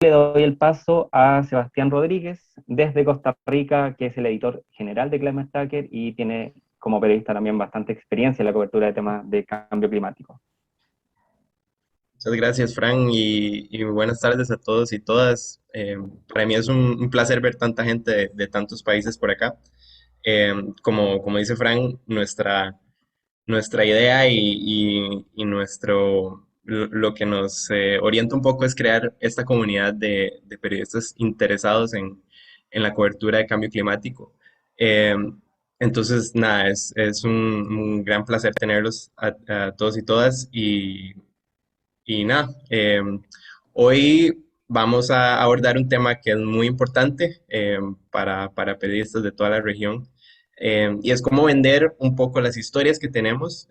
le doy el paso a Sebastián Rodríguez, desde Costa Rica, que es el editor general de Climate Tracker y tiene como periodista también bastante experiencia en la cobertura de temas de cambio climático. Muchas gracias, Fran, y buenas tardes a todos y todas. Para mí es un placer ver tanta gente de tantos países por acá. Como dice Fran, nuestra idea y lo que nos orienta un poco es crear esta comunidad de periodistas interesados en la cobertura de cambio climático. Eh, entonces, nada, es un gran placer tenerlos a todos y todas y nada, hoy vamos a abordar un tema que es muy importante para periodistas de toda la región, y es cómo vender un poco las historias que tenemos,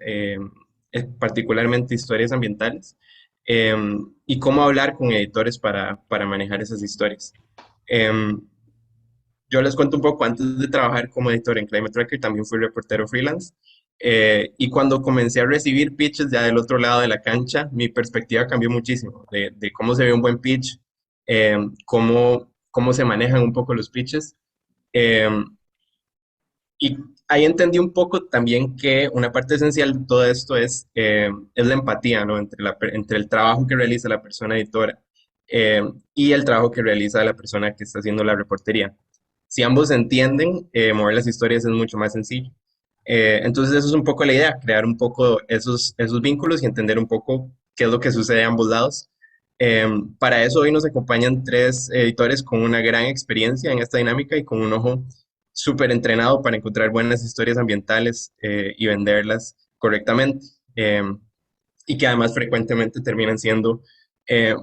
particularmente historias ambientales, eh, y cómo hablar con editores para manejar esas historias. Em, yo les cuento un poco, antes de trabajar como editor en Climate Tracker, también fui reportero freelance. Y cuando comencé a recibir pitches ya del otro lado de la cancha, mi perspectiva cambió muchísimo de cómo se ve un buen pitch, eh, cómo se manejan un poco los pitches. Eh, y ahí entendí un poco también que una parte esencial de todo esto es la empatía, ¿no? Entre el trabajo que realiza la persona editora eh, y el trabajo que realiza la persona que está haciendo la reportería. Si ambos se entienden, mover las historias es mucho más sencillo. Entonces eso es un poco la idea, crear un poco esos vínculos y entender un poco qué es lo que sucede a ambos lados. Eh, para eso hoy nos acompañan tres editores con una gran experiencia en esta dinámica y con un ojo súper entrenado para encontrar buenas historias ambientales y venderlas correctamente. Y que además frecuentemente terminan siendo eh,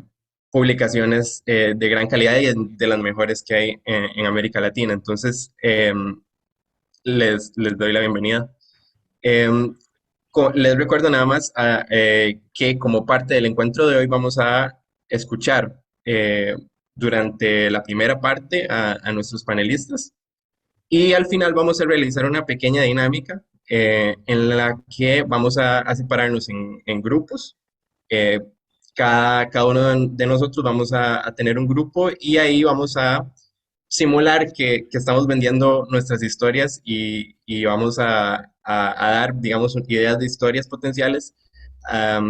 publicaciones de gran calidad y de las mejores que hay en América Latina. Entonces, les doy la bienvenida. Em, Les recuerdo nada más que como parte del encuentro de hoy vamos a escuchar durante la primera parte a nuestros panelistas y al final vamos a realizar una pequeña dinámica en la que vamos a separarnos en grupos. Eh, cada uno de nosotros vamos a tener un grupo y ahí vamos a simular que estamos vendiendo nuestras historias y vamos a dar, digamos, ideas de historias potenciales a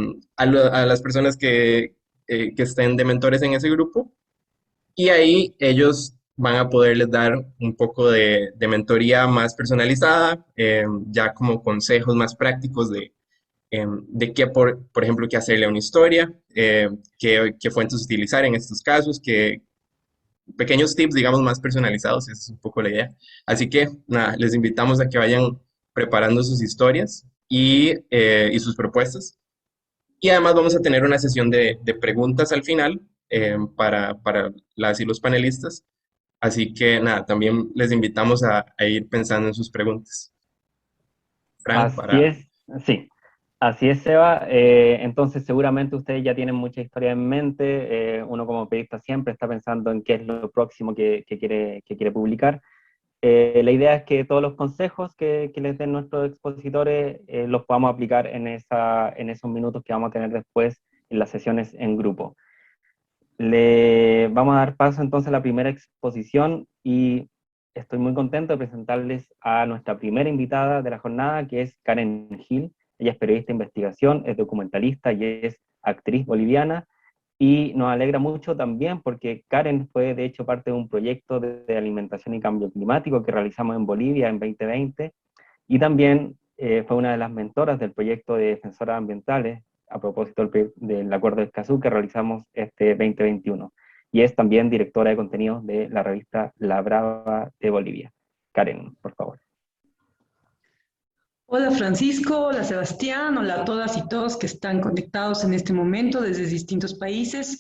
las personas que estén de mentores en ese grupo y ahí ellos van a poderles dar un poco de mentoría más personalizada, ya como consejos más prácticos de qué, por ejemplo, qué hacerle a una historia, qué fuentes utilizar en estos casos, pequeños tips, digamos, más personalizados, esa es un poco la idea. Así que, nada, les invitamos a que vayan preparando sus historias y sus propuestas. Y además vamos a tener una sesión de preguntas al final para las y los panelistas. Así que nada, también les invitamos a ir pensando en sus preguntas. Frank, Así para... es, sí, así es, Seba. Entonces, seguramente ustedes ya tienen mucha historia en mente. Uno como periodista siempre está pensando en qué es lo próximo que quiere publicar. La idea es que todos los consejos que les den nuestros expositores los podamos aplicar en esos minutos que vamos a tener después en las sesiones en grupo. Le vamos a dar paso entonces a la primera exposición y estoy muy contento de presentarles a nuestra primera invitada de la jornada, que es Karen Gil. Ella es periodista de investigación, es documentalista y es actriz boliviana. Y nos alegra mucho también porque Karen fue de hecho parte de un proyecto de alimentación y cambio climático que realizamos en Bolivia en 2020 y también fue una de las mentoras del proyecto de defensoras ambientales a propósito del Acuerdo de Escazú que realizamos este 2021. Y es también directora de contenidos de la revista La Brava de Bolivia. Karen, por favor. Hola Francisco, hola Sebastián, hola a todas y todos que están conectados en este momento desde distintos países.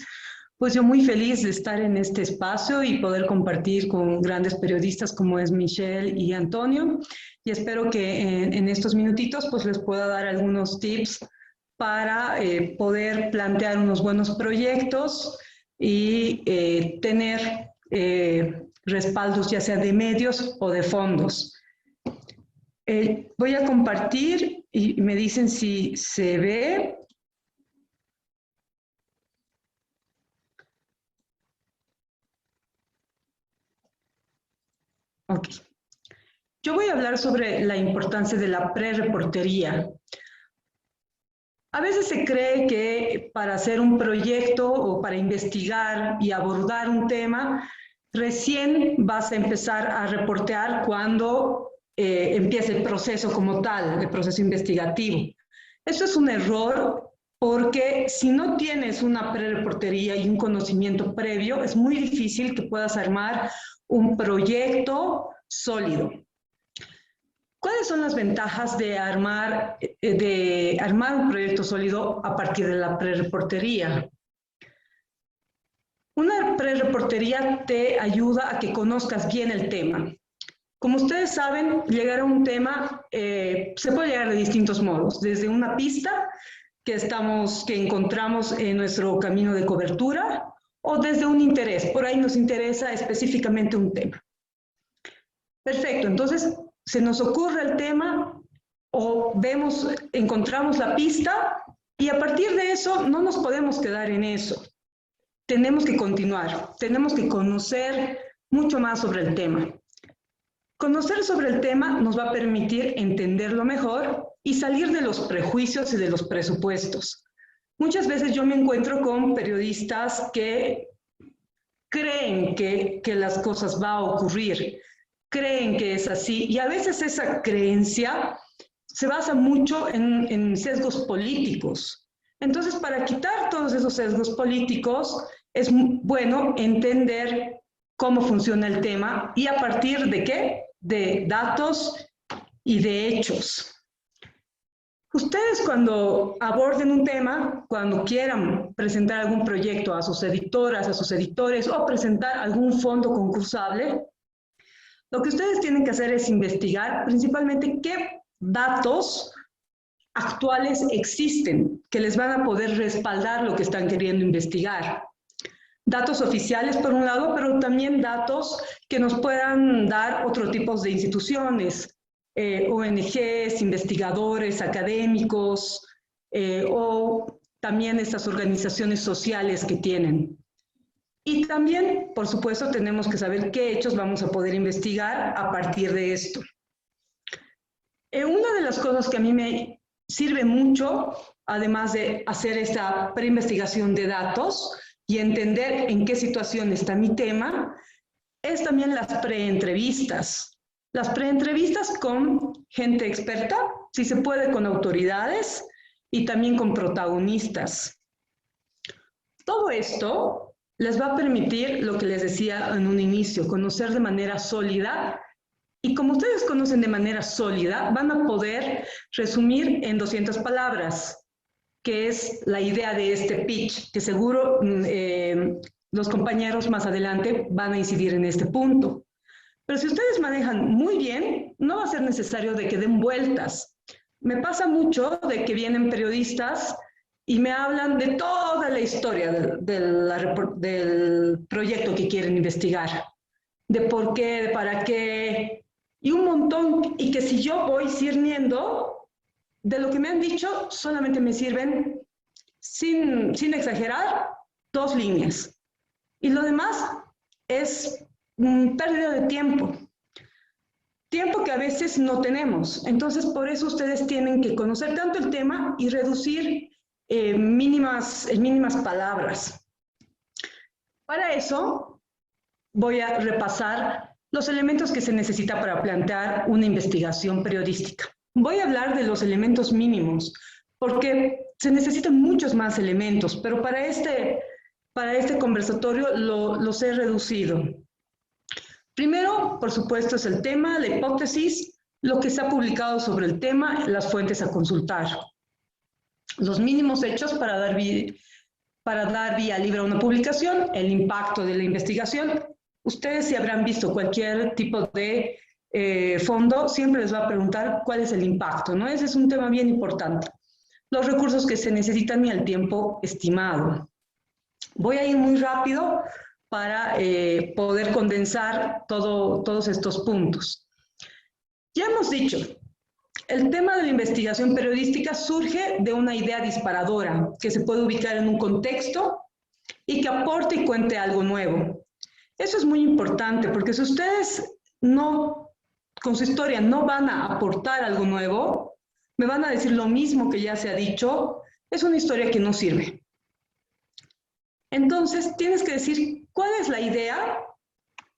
Pues yo muy feliz de estar en este espacio y poder compartir con grandes periodistas como es Michelle y Antonio. Y espero que en estos minutitos pues les pueda dar algunos tips para poder plantear unos buenos proyectos y tener respaldos ya sea de medios o de fondos. Voy a compartir y me dicen si se ve. Ok. Yo voy a hablar sobre la importancia de la pre-reportería. A veces se cree que para hacer un proyecto o para investigar y abordar un tema, recién vas a empezar a reportear cuando empiece el proceso como tal, el proceso investigativo. Eso es un error porque si no tienes una pre-reportería y un conocimiento previo, es muy difícil que puedas armar un proyecto sólido. ¿Cuáles son las ventajas de armar un proyecto sólido a partir de la pre-reportería? Una pre-reportería te ayuda a que conozcas bien el tema. Como ustedes saben, llegar a un tema se puede llegar de distintos modos, desde una pista que encontramos en nuestro camino de cobertura o desde un interés. Por ahí nos interesa específicamente un tema. Perfecto, entonces se nos ocurre el tema o encontramos la pista y a partir de eso no nos podemos quedar en eso. Tenemos que continuar, tenemos que conocer mucho más sobre el tema. Conocer sobre el tema nos va a permitir entenderlo mejor y salir de los prejuicios y de los presupuestos. Muchas veces yo me encuentro con periodistas que creen que las cosas van a ocurrir, creen que es así, y a veces esa creencia se basa mucho en sesgos políticos. Entonces, para quitar todos esos sesgos políticos, es bueno entender cómo funciona el tema y a partir de ¿qué? De datos y de hechos. Ustedes cuando aborden un tema, cuando quieran presentar algún proyecto a sus editoras, a sus editores o presentar algún fondo concursable, lo que ustedes tienen que hacer es investigar principalmente qué datos actuales existen que les van a poder respaldar lo que están queriendo investigar. Datos oficiales por un lado, pero también datos que nos puedan dar otro tipo de instituciones, ONGs, investigadores, académicos, o también estas organizaciones sociales que tienen. Y también, por supuesto, tenemos que saber qué hechos vamos a poder investigar a partir de esto. Una de las cosas que a mí me sirve mucho, además de hacer esta preinvestigación de datos y entender en qué situación está mi tema, es también las preentrevistas. Las preentrevistas con gente experta, si se puede con autoridades y también con protagonistas. Todo esto les va a permitir, lo que les decía en un inicio, conocer de manera sólida. Y como ustedes conocen de manera sólida, van a poder resumir en 200 palabras, que es la idea de este pitch, que seguro los compañeros más adelante van a incidir en este punto. Pero si ustedes manejan muy bien, no va a ser necesario de que den vueltas. Me pasa mucho de que vienen periodistas y me hablan de toda la historia del proyecto que quieren investigar, de por qué, de para qué, y un montón, y que si yo voy cirniendo, de lo que me han dicho, solamente me sirven, sin exagerar, 2 líneas. Y lo demás es pérdida de tiempo. Tiempo que a veces no tenemos. Entonces, por eso ustedes tienen que conocer tanto el tema y reducir en mínimas palabras. Para eso, voy a repasar los elementos que se necesita para plantear una investigación periodística. Voy a hablar de los elementos mínimos, porque se necesitan muchos más elementos, pero para este conversatorio los he reducido. Primero, por supuesto, es el tema, la hipótesis, lo que se ha publicado sobre el tema, las fuentes a consultar. Los mínimos hechos para dar vía libre a una publicación, el impacto de la investigación. Ustedes, si habrán visto cualquier tipo de fondo, siempre les va a preguntar cuál es el impacto, ¿no? Ese es un tema bien importante. Los recursos que se necesitan y el tiempo estimado. Voy a ir muy rápido para poder condensar todos estos puntos. Ya hemos dicho, el tema de la investigación periodística surge de una idea disparadora que se puede ubicar en un contexto y que aporte y cuente algo nuevo. Eso es muy importante porque si ustedes no, con su historia no van a aportar algo nuevo, me van a decir lo mismo que ya se ha dicho, es una historia que no sirve. Entonces, tienes que decir cuál es la idea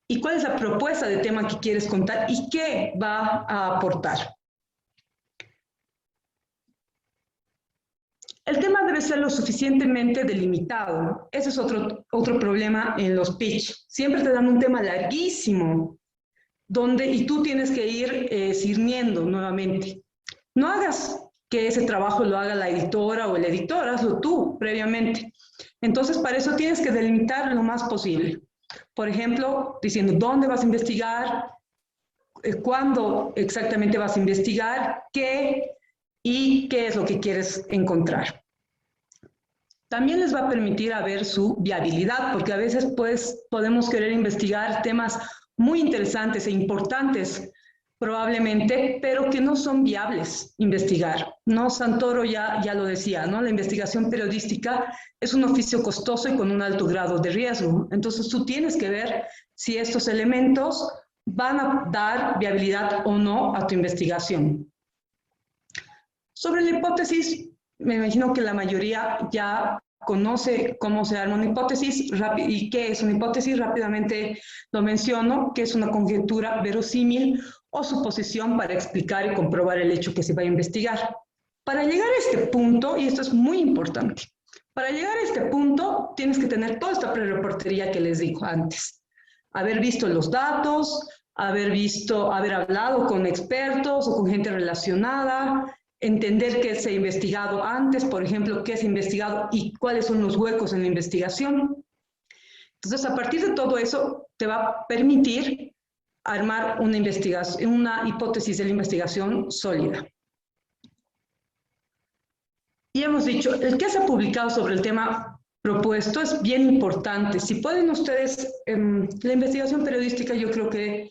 y cuál es la propuesta de tema que quieres contar y qué va a aportar. El tema debe ser lo suficientemente delimitado. Ese es otro problema en los pitch. Siempre te dan un tema larguísimo, y tú tienes que ir cirniendo nuevamente. No hagas que ese trabajo lo haga la editora o el editor, hazlo tú previamente. Entonces, para eso tienes que delimitar lo más posible. Por ejemplo, diciendo dónde vas a investigar, cuándo exactamente vas a investigar, qué y qué es lo que quieres encontrar. También les va a permitir a ver su viabilidad, porque a veces pues, podemos querer investigar temas muy interesantes e importantes, probablemente, pero que no son viables investigar, ¿no? Santoro ya lo decía, ¿no? La investigación periodística es un oficio costoso y con un alto grado de riesgo. Entonces tú tienes que ver si estos elementos van a dar viabilidad o no a tu investigación. Sobre la hipótesis, me imagino que la mayoría ya conoce cómo se arma una hipótesis y qué es una hipótesis. Rápidamente lo menciono, que es una conjetura verosímil o suposición para explicar y comprobar el hecho que se va a investigar. Para llegar a este punto, y esto es muy importante, para llegar a este punto tienes que tener toda esta pre-reportería que les digo antes. Haber visto los datos, haber hablado con expertos o con gente relacionada, entender qué se ha investigado antes, por ejemplo, qué se ha investigado y cuáles son los huecos en la investigación. Entonces, a partir de todo eso, te va a permitir armar una hipótesis de la investigación sólida. Y hemos dicho, el que se ha publicado sobre el tema propuesto es bien importante. Si pueden ustedes, la investigación periodística, yo creo que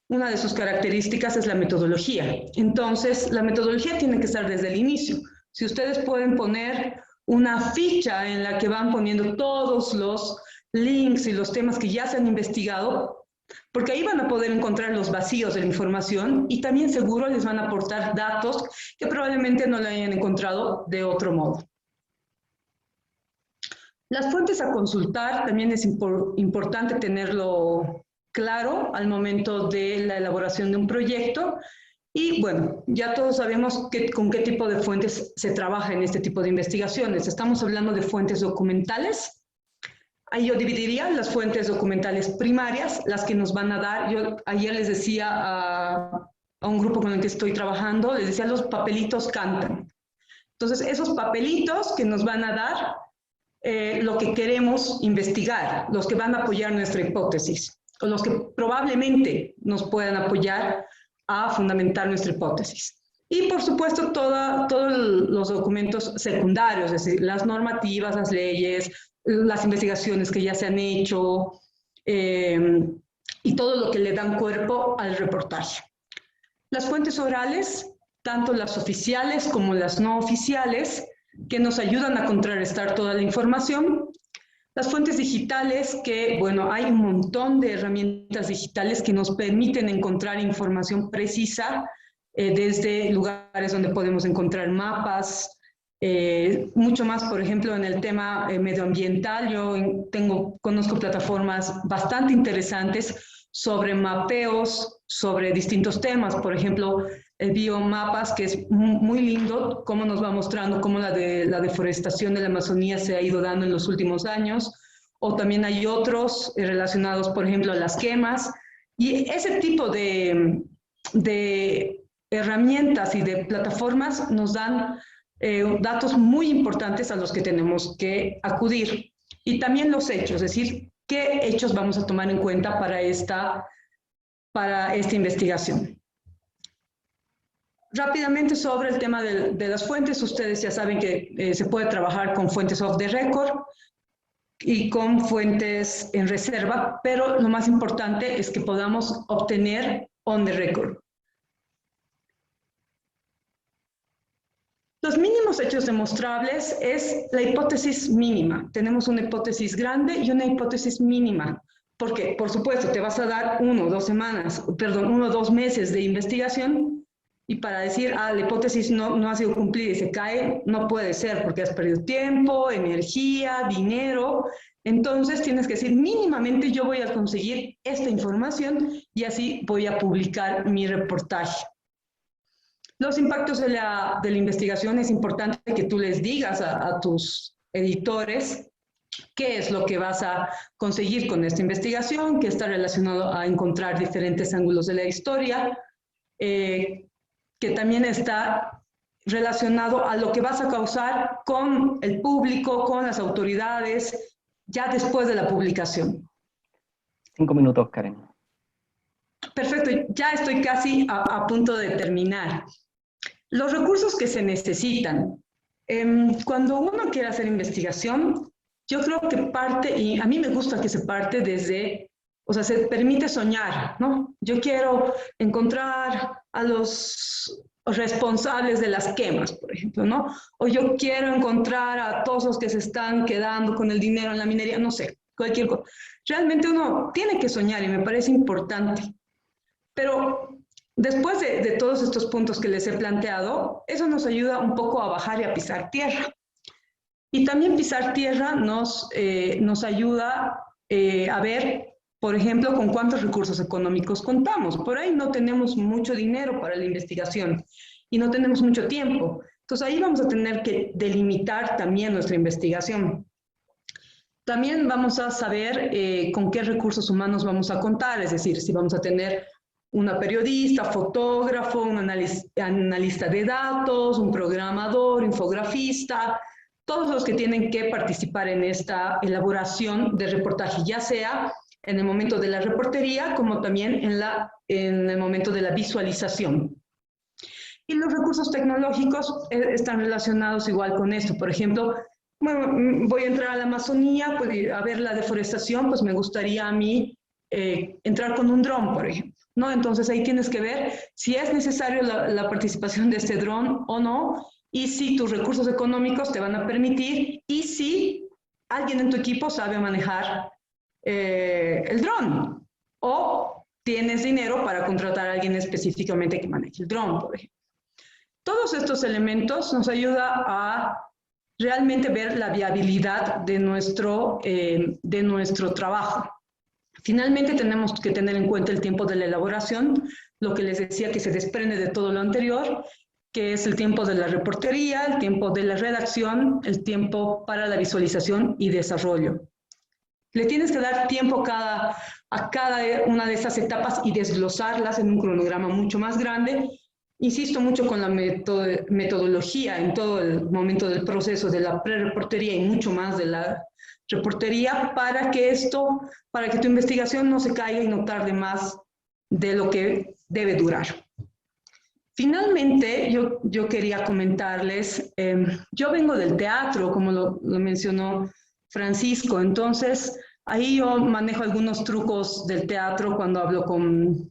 una de sus características es la metodología. Entonces, la metodología tiene que estar desde el inicio. Si ustedes pueden poner una ficha en la que van poniendo todos los links y los temas que ya se han investigado, porque ahí van a poder encontrar los vacíos de la información y también seguro les van a aportar datos que probablemente no lo hayan encontrado de otro modo. Las fuentes a consultar también es importante tenerlo claro al momento de la elaboración de un proyecto. Y bueno, ya todos sabemos con qué tipo de fuentes se trabaja en este tipo de investigaciones. Estamos hablando de fuentes documentales. Ahí yo dividiría las fuentes documentales primarias, las que nos van a dar. Yo ayer les decía a un grupo con el que estoy trabajando, les decía, los papelitos cantan. Entonces, esos papelitos que nos van a dar lo que queremos investigar, los que van a apoyar nuestra hipótesis, o los que probablemente nos puedan apoyar a fundamentar nuestra hipótesis. Y por supuesto todos los documentos secundarios, es decir, las normativas, las leyes, las investigaciones que ya se han hecho y todo lo que le dan cuerpo al reportaje. Las fuentes orales, tanto las oficiales como las no oficiales, que nos ayudan a contrarrestar toda la información. Las fuentes digitales, que, bueno, hay un montón de herramientas digitales que nos permiten encontrar información precisa desde lugares donde podemos encontrar mapas, mucho más, por ejemplo, en el tema medioambiental. Yo conozco plataformas bastante interesantes sobre mapeos, sobre distintos temas, por ejemplo, el Biomapas, que es muy lindo, cómo nos va mostrando cómo la deforestación de la Amazonía se ha ido dando en los últimos años, o también hay otros relacionados, por ejemplo, a las quemas, y ese tipo de herramientas y de plataformas nos dan datos muy importantes a los que tenemos que acudir. Y también los hechos, es decir, qué hechos vamos a tomar en cuenta para esta investigación. Rápidamente sobre el tema de las fuentes, ustedes ya saben que se puede trabajar con fuentes off the record y con fuentes en reserva, pero lo más importante es que podamos obtener on the record. Los mínimos hechos demostrables es la hipótesis mínima. Tenemos una hipótesis grande y una hipótesis mínima. porque por supuesto te vas a dar 1 o 2 meses de investigación y para decir, la hipótesis no ha sido cumplida y se cae, no puede ser porque has perdido tiempo, energía, dinero. Entonces tienes que decir, mínimamente yo voy a conseguir esta información y así voy a publicar mi reportaje. Los impactos de la investigación es importante que tú les digas a tus editores qué es lo que vas a conseguir con esta investigación, que está relacionado a encontrar diferentes ángulos de la historia, que también está relacionado a lo que vas a causar con el público, con las autoridades, ya después de la publicación. 5 minutos, Karen. Perfecto, ya estoy casi a punto de terminar. Los recursos que se necesitan. Cuando uno quiere hacer investigación, yo creo que parte, y a mí me gusta que se parte desde, o sea, se permite soñar, ¿no? Yo quiero encontrar a los responsables de las quemas, por ejemplo, ¿no? O yo quiero encontrar a todos los que se están quedando con el dinero en la minería, no sé, cualquier cosa. Realmente uno tiene que soñar y me parece importante. Pero después de todos estos puntos que les he planteado, eso nos ayuda un poco a bajar y a pisar tierra. Y también pisar tierra nos ayuda a ver, por ejemplo, con cuántos recursos económicos contamos. Por ahí no tenemos mucho dinero para la investigación y no tenemos mucho tiempo. Entonces ahí vamos a tener que delimitar también nuestra investigación. También vamos a saber con qué recursos humanos vamos a contar, es decir, si vamos a tener una periodista, fotógrafo, un analista de datos, un programador, infografista, todos los que tienen que participar en esta elaboración de reportaje, ya sea en el momento de la reportería, como también en el momento de la visualización. Y los recursos tecnológicos están relacionados igual con esto. Por ejemplo, bueno, voy a entrar a la Amazonía, pues, a ver la deforestación, pues me gustaría a mí entrar con un dron, por ejemplo, ¿no? Entonces ahí tienes que ver si es necesario la participación de este dron o no, y si tus recursos económicos te van a permitir, y si alguien en tu equipo sabe manejar el dron, o tienes dinero para contratar a alguien específicamente que maneje el dron, por ejemplo. Todos estos elementos nos ayudan a realmente ver la viabilidad de nuestro trabajo. Finalmente tenemos que tener en cuenta el tiempo de la elaboración, lo que les decía que se desprende de todo lo anterior, que es el tiempo de la reportería, el tiempo de la redacción, el tiempo para la visualización y desarrollo. Le tienes que dar tiempo a cada una de esas etapas y desglosarlas en un cronograma mucho más grande. Insisto mucho con la metodología en todo el momento del proceso de la pre-reportería y mucho más de la reportería para que tu investigación no se caiga y no tarde más de lo que debe durar. Finalmente, yo quería comentarles, yo vengo del teatro, como lo mencionó Francisco, entonces ahí yo manejo algunos trucos del teatro cuando hablo con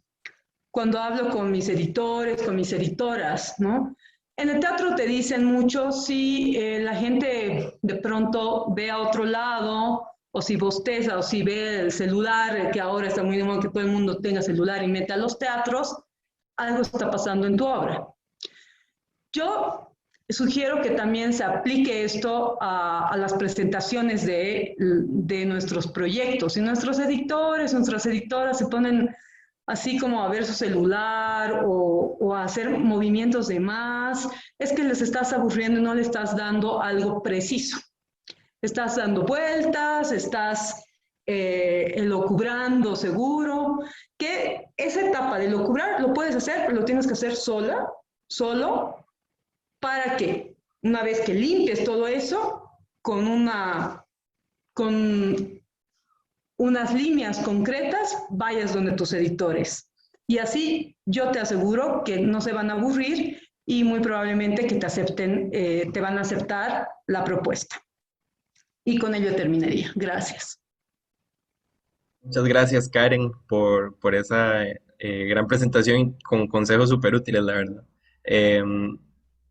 mis editores, con mis editoras, ¿no? En el teatro te dicen mucho si la gente de pronto ve a otro lado, o si bosteza, o si ve el celular, que ahora está muy de moda que todo el mundo tenga celular y mete a los teatros, algo está pasando en tu obra. Yo sugiero que también se aplique esto a las presentaciones de nuestros proyectos. Si nuestros editores, nuestras editoras se ponen así como a ver su celular o a hacer movimientos de más, es que les estás aburriendo y no le estás dando algo preciso. Estás dando vueltas, estás elucubrando seguro, que esa etapa de elucubrar lo puedes hacer, pero lo tienes que hacer solo, para que una vez que limpies todo eso, con unas líneas concretas, vayas donde tus editores. Y así yo te aseguro que no se van a aburrir y muy probablemente que te van a aceptar la propuesta. Y con ello terminaría. Gracias. Muchas gracias, Karen, por esa gran presentación con consejos súper útiles, la verdad.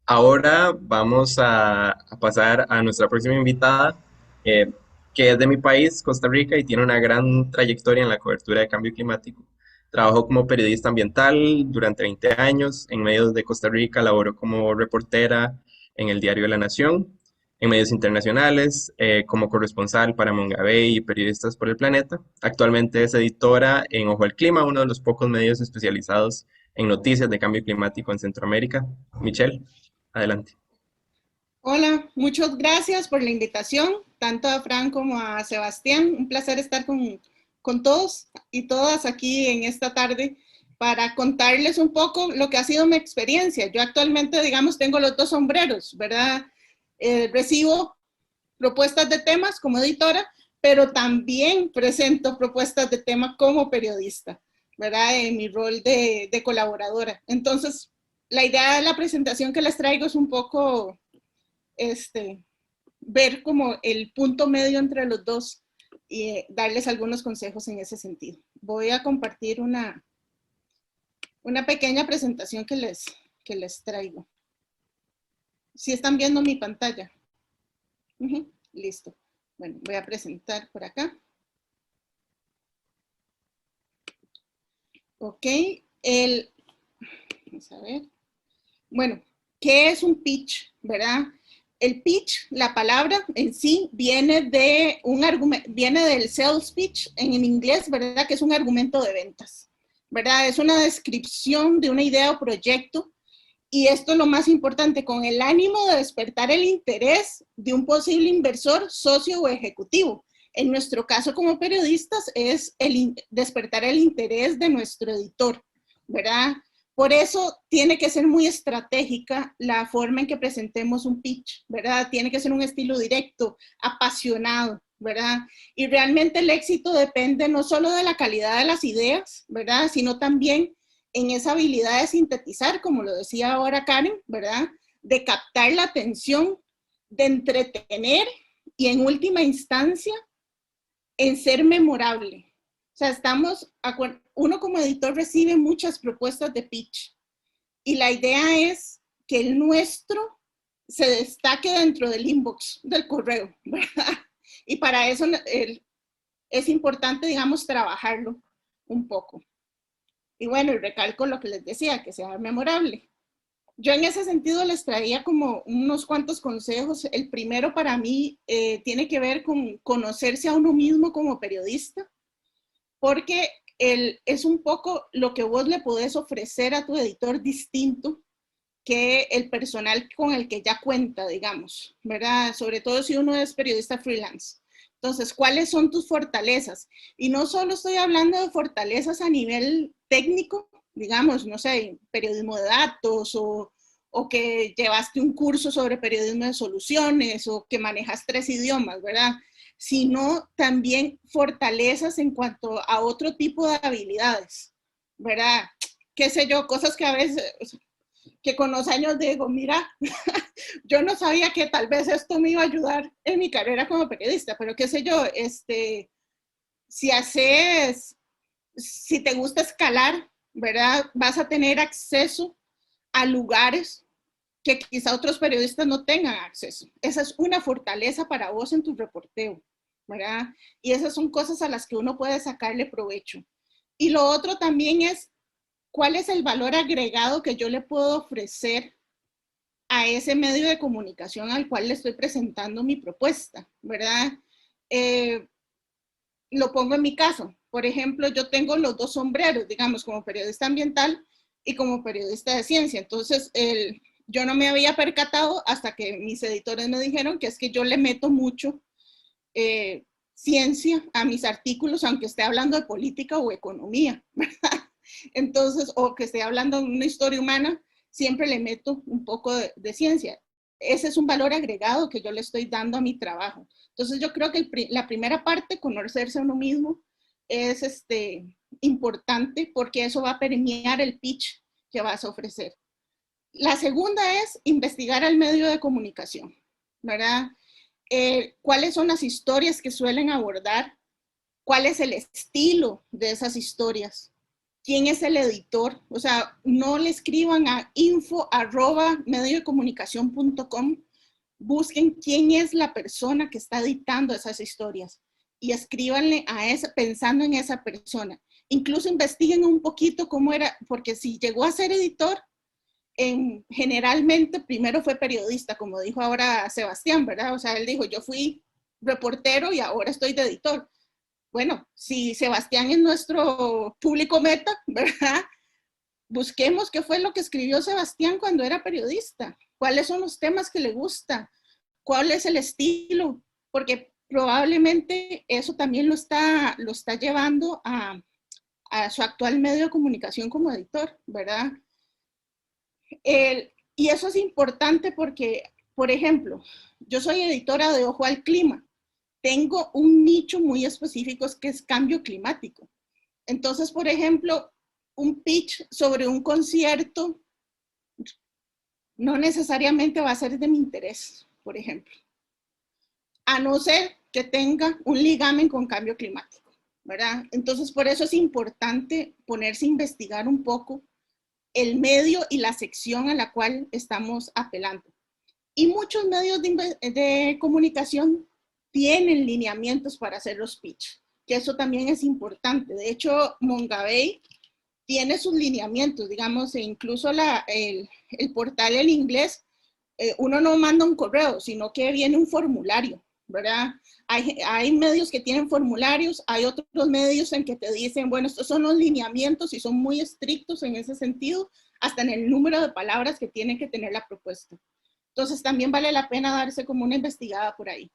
Ahora vamos a pasar a nuestra próxima invitada, que que es de mi país, Costa Rica, y tiene una gran trayectoria en la cobertura de cambio climático. Trabajó como periodista ambiental durante 20 años en medios de Costa Rica, laboró como reportera en el diario La Nación, en medios internacionales, como corresponsal para Mongabey y Periodistas por el Planeta. Actualmente es editora en Ojo al Clima, uno de los pocos medios especializados en noticias de cambio climático en Centroamérica. Michelle, adelante. Hola, muchas gracias por la invitación, tanto a Fran como a Sebastián. Un placer estar con todos y todas aquí en esta tarde para contarles un poco lo que ha sido mi experiencia. Yo actualmente, digamos, tengo los dos sombreros, ¿verdad? Recibo propuestas de temas como editora, pero también presento propuestas de temas como periodista, ¿verdad? En mi rol de colaboradora. Entonces, la idea de la presentación que les traigo es un poco ver como el punto medio entre los dos y darles algunos consejos en ese sentido. Voy a compartir una pequeña presentación que les traigo. ¿Sí están viendo mi pantalla? Listo. Bueno, voy a presentar por acá. Ok. Vamos a ver. Bueno, ¿qué es un pitch? ¿Verdad? El pitch, la palabra en sí, viene de un argumento, viene del sales pitch en inglés, ¿verdad? Que es un argumento de ventas, ¿verdad? Es una descripción de una idea o proyecto. Y esto es lo más importante, con el ánimo de despertar el interés de un posible inversor, socio o ejecutivo. En nuestro caso como periodistas es despertar el interés de nuestro editor, ¿verdad? Por eso tiene que ser muy estratégica la forma en que presentemos un pitch, ¿verdad? Tiene que ser un estilo directo, apasionado, ¿verdad? Y realmente el éxito depende no solo de la calidad de las ideas, ¿verdad? Sino también en esa habilidad de sintetizar, como lo decía ahora Karen, ¿verdad? De captar la atención, de entretener y en última instancia, en ser memorable. O sea, uno como editor recibe muchas propuestas de pitch y la idea es que el nuestro se destaque dentro del inbox del correo, ¿verdad? Y para eso es importante, digamos, trabajarlo un poco. Y bueno, y recalco lo que les decía, que sea memorable. Yo en ese sentido les traía como unos cuantos consejos. El primero para mí tiene que ver con conocerse a uno mismo como periodista, porque es un poco lo que vos le podés ofrecer a tu editor distinto que el personal con el que ya cuenta, digamos, ¿verdad? Sobre todo si uno es periodista freelance. Entonces, ¿cuáles son tus fortalezas? Y no solo estoy hablando de fortalezas a nivel técnico, digamos, no sé, periodismo de datos o que llevaste un curso sobre periodismo de soluciones o que manejas 3 idiomas, ¿verdad? Sino también fortalezas en cuanto a otro tipo de habilidades, ¿verdad? Qué sé yo, cosas que a veces, que con los años digo, mira, yo no sabía que tal vez esto me iba a ayudar en mi carrera como periodista, pero qué sé yo, si te gusta escalar, ¿verdad? Vas a tener acceso a lugares que quizá otros periodistas no tengan acceso. Esa es una fortaleza para vos en tu reporteo, ¿verdad? Y esas son cosas a las que uno puede sacarle provecho. Y lo otro también es, ¿cuál es el valor agregado que yo le puedo ofrecer a ese medio de comunicación al cual le estoy presentando mi propuesta, ¿verdad? Lo pongo en mi caso. Por ejemplo, yo tengo los dos sombreros, digamos, como periodista ambiental y como periodista de ciencia. Entonces, yo no me había percatado hasta que mis editores me dijeron que es que yo le meto mucho ciencia a mis artículos, aunque esté hablando de política o economía, ¿verdad? Entonces, o que esté hablando de una historia humana, siempre le meto un poco de ciencia. Ese es un valor agregado que yo le estoy dando a mi trabajo. Entonces, yo creo que la primera parte, conocerse a uno mismo, es importante porque eso va a permear el pitch que vas a ofrecer. La segunda es investigar al medio de comunicación, ¿verdad? ¿Cuáles son las historias que suelen abordar? ¿Cuál es el estilo de esas historias? ¿Quién es el editor? O sea, no le escriban a info@mediodecomunicacion.com, busquen quién es la persona que está dictando esas historias y escríbanle a esa, pensando en esa persona. Incluso investiguen un poquito cómo era, porque si llegó a ser editor, generalmente primero fue periodista, como dijo ahora Sebastián, ¿verdad? O sea, él dijo, yo fui reportero y ahora estoy de editor. Bueno, si Sebastián es nuestro público meta, ¿verdad? Busquemos qué fue lo que escribió Sebastián cuando era periodista, cuáles son los temas que le gusta, cuál es el estilo, porque probablemente eso también lo está llevando a su actual medio de comunicación como editor, ¿verdad? Y eso es importante porque, por ejemplo, yo soy editora de Ojo al Clima. Tengo un nicho muy específico que es cambio climático. Entonces, por ejemplo, un pitch sobre un concierto no necesariamente va a ser de mi interés, por ejemplo. A no ser que tenga un ligamen con cambio climático, ¿verdad? Entonces, por eso es importante ponerse a investigar un poco el medio y la sección a la cual estamos apelando. Y muchos medios de comunicación tienen lineamientos para hacer los pitch, que eso también es importante. De hecho, Mongabay tiene sus lineamientos, digamos, e incluso el portal en inglés, uno no manda un correo, sino que viene un formulario, ¿verdad? Hay medios que tienen formularios, hay otros medios en que te dicen, bueno, estos son los lineamientos y son muy estrictos en ese sentido, hasta en el número de palabras que tiene que tener la propuesta. Entonces también vale la pena darse como una investigada por ahí.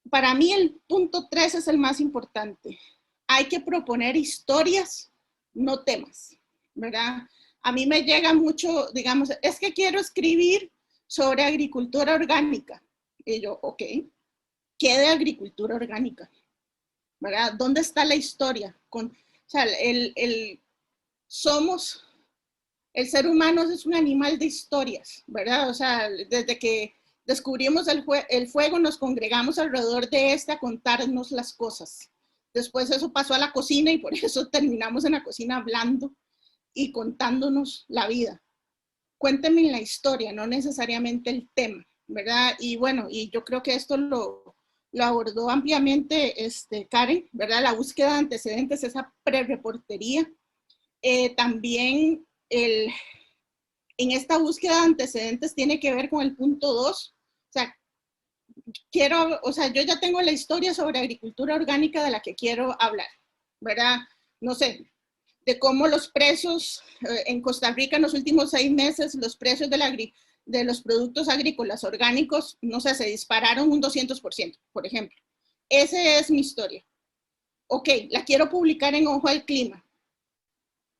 Para mí el punto 3 es el más importante. Hay que proponer historias, no temas, ¿verdad? A mí me llega mucho, digamos, es que quiero escribir sobre agricultura orgánica. Y yo, ok, ¿qué de agricultura orgánica? ¿Verdad? ¿Dónde está la historia? O sea, el ser humano es un animal de historias, ¿verdad? O sea, desde que descubrimos el fuego, nos congregamos alrededor de a contarnos las cosas. Después eso pasó a la cocina y por eso terminamos en la cocina hablando y contándonos la vida. Cuénteme la historia, no necesariamente el tema, ¿verdad? Y bueno, y yo creo que esto lo abordó ampliamente Karen, ¿verdad? La búsqueda de antecedentes, esa pre-reportería. También en esta búsqueda de antecedentes tiene que ver con el punto 2. O sea, yo ya tengo la historia sobre agricultura orgánica de la que quiero hablar, ¿verdad? No sé, de cómo los precios en Costa Rica en los últimos 6 meses, los precios de los productos agrícolas orgánicos, no sé, se dispararon un 200%, por ejemplo. Esa es mi historia. Ok, la quiero publicar en Ojo al Clima.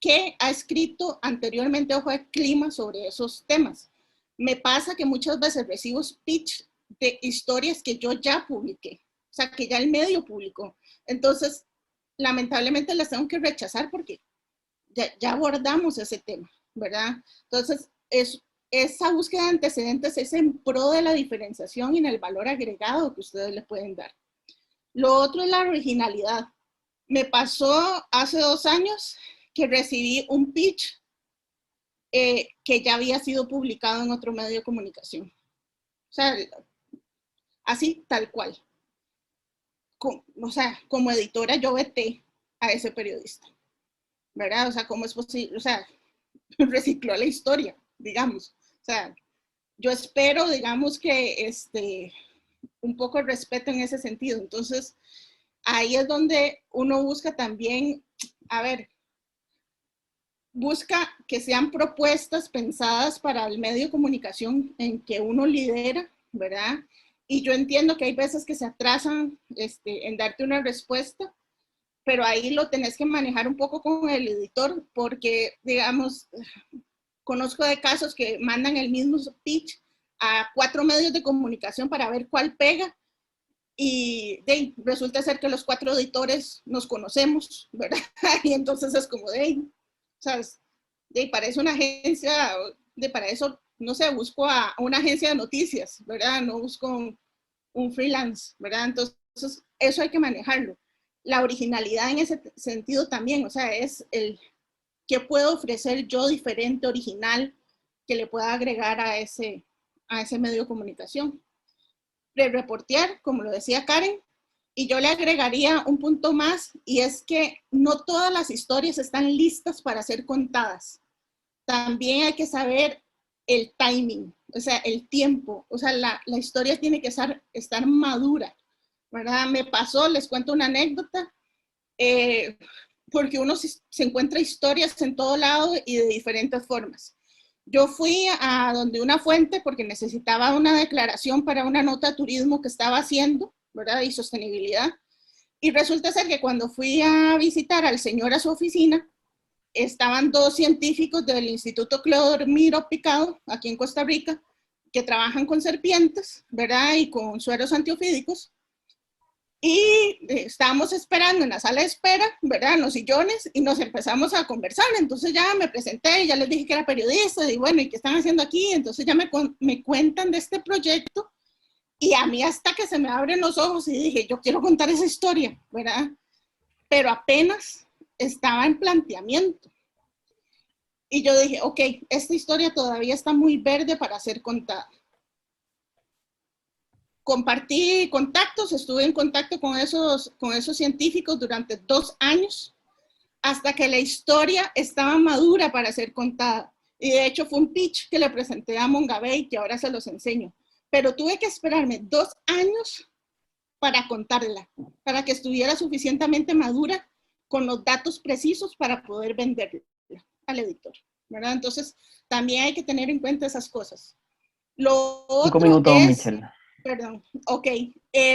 ¿Qué ha escrito anteriormente Ojo al Clima sobre esos temas? Me pasa que muchas veces recibo pitch de historias que yo ya publiqué, o sea, que ya el medio publicó. Entonces, lamentablemente las tengo que rechazar porque ya abordamos ese tema, ¿verdad? Entonces, esa búsqueda de antecedentes es en pro de la diferenciación y en el valor agregado que ustedes le pueden dar. Lo otro es la originalidad. Me pasó hace 2 años que recibí un pitch que ya había sido publicado en otro medio de comunicación. O sea, así, tal cual. O sea, como editora yo veté a ese periodista, ¿verdad? O sea, ¿cómo es posible? O sea, recicló la historia, digamos. O sea, yo espero, digamos, que un poco el respeto en ese sentido. Entonces, ahí es donde uno busca también, a ver, busca que sean propuestas pensadas para el medio de comunicación en que uno lidera, ¿verdad? Y yo entiendo que hay veces que se atrasan en darte una respuesta, pero ahí lo tenés que manejar un poco con el editor, porque, digamos, conozco de casos que mandan el mismo pitch a 4 medios de comunicación para ver cuál pega, y resulta ser que los 4 editores nos conocemos, ¿verdad? Y entonces es como ¿sabes? Para eso una agencia, para eso, no sé, busco a una agencia de noticias, ¿verdad? No busco un freelance, ¿verdad? Entonces, eso hay que manejarlo. La originalidad en ese sentido también, o sea, es el qué puedo ofrecer yo diferente, original, que le pueda agregar a ese a ese medio de comunicación. Reportear, como lo decía Karen, y yo le agregaría un punto más, y es que no todas las historias están listas para ser contadas. También hay que saber el timing, o sea, el tiempo, o sea, la historia tiene que estar madura, ¿verdad? Me pasó, les cuento una anécdota, porque uno se encuentra historias en todo lado y de diferentes formas. Yo fui a donde una fuente porque necesitaba una declaración para una nota de turismo que estaba haciendo, ¿verdad? Y sostenibilidad. Y resulta ser que cuando fui a visitar al señor a su oficina, estaban dos científicos del Instituto Clodomiro Picado, aquí en Costa Rica, que trabajan con serpientes, ¿verdad? Y con sueros antiofídicos. Y estábamos esperando en la sala de espera, ¿verdad? En los sillones, y nos empezamos a conversar. Entonces ya me presenté, ya les dije que era periodista, y bueno, ¿y qué están haciendo aquí? Entonces ya me cuentan de este proyecto, y a mí hasta que se me abren los ojos y dije, yo quiero contar esa historia, ¿verdad? Pero apenas estaba en planteamiento. Y yo dije, ok, esta historia todavía está muy verde para ser contada. Compartí contactos, estuve en contacto con esos científicos durante 2 años, hasta que la historia estaba madura para ser contada. Y de hecho fue un pitch que le presenté a Mongabay, que ahora se los enseño. Pero tuve que esperarme 2 años para contarla, para que estuviera suficientemente madura con los datos precisos para poder venderla al editor, ¿verdad? Entonces, también hay que tener en cuenta esas cosas. Lo 5 otro minutos, es, Michelle. perdón, ok,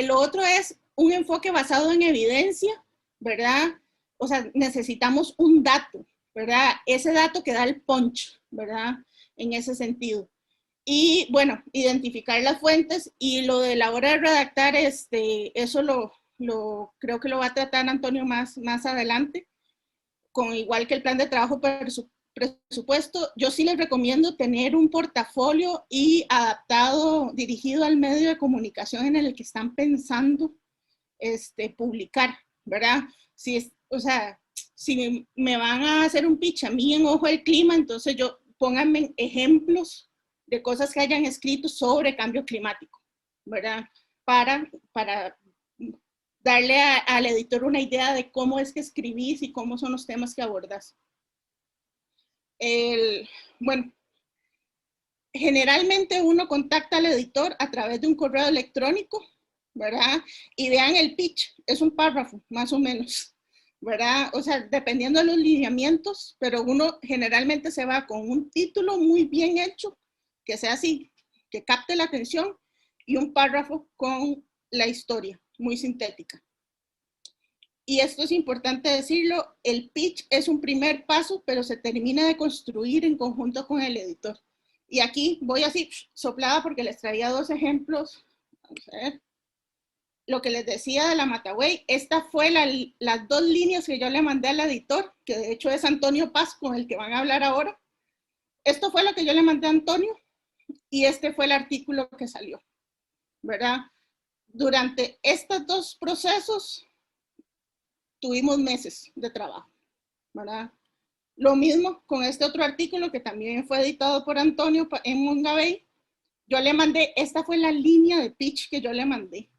lo otro es un enfoque basado en evidencia, ¿verdad? O sea, necesitamos un dato, ¿verdad? Ese dato que da el punch, ¿verdad? En ese sentido. Y bueno, identificar las fuentes, y lo de la hora de redactar, eso creo que lo va a tratar Antonio más adelante, con igual que el plan de trabajo presupuesto. Yo sí les recomiendo tener un portafolio y adaptado, dirigido al medio de comunicación en el que están pensando publicar, ¿verdad? O sea, si me van a hacer un pitch a mí en Ojo del Clima, entonces pónganme ejemplos de cosas que hayan escrito sobre cambio climático, ¿verdad? Para darle al editor una idea de cómo es que escribís y cómo son los temas que abordás. Bueno, generalmente uno contacta al editor a través de un correo electrónico, ¿verdad? Y vean el pitch, es un párrafo, más o menos, ¿verdad? O sea, dependiendo de los lineamientos, pero uno generalmente se va con un título muy bien hecho, que sea así, que capte la atención, y un párrafo con la historia, muy sintética. Y esto es importante decirlo, el pitch es un primer paso, pero se termina de construir en conjunto con el editor. Y aquí voy así soplada porque les traía 2 ejemplos. Vamos a ver. Lo que les decía de la Matagüey, esta fue las 2 líneas que yo le mandé al editor, que de hecho es Antonio Paz, con el que van a hablar ahora. Esto fue lo que yo le mandé a Antonio, y este fue el artículo que salió, ¿verdad? Durante estos 2 procesos tuvimos meses de trabajo, ¿verdad? Lo mismo con este otro artículo que también fue editado por Antonio en Mongabay. Yo le mandé, esta fue la línea de pitch que yo le mandé,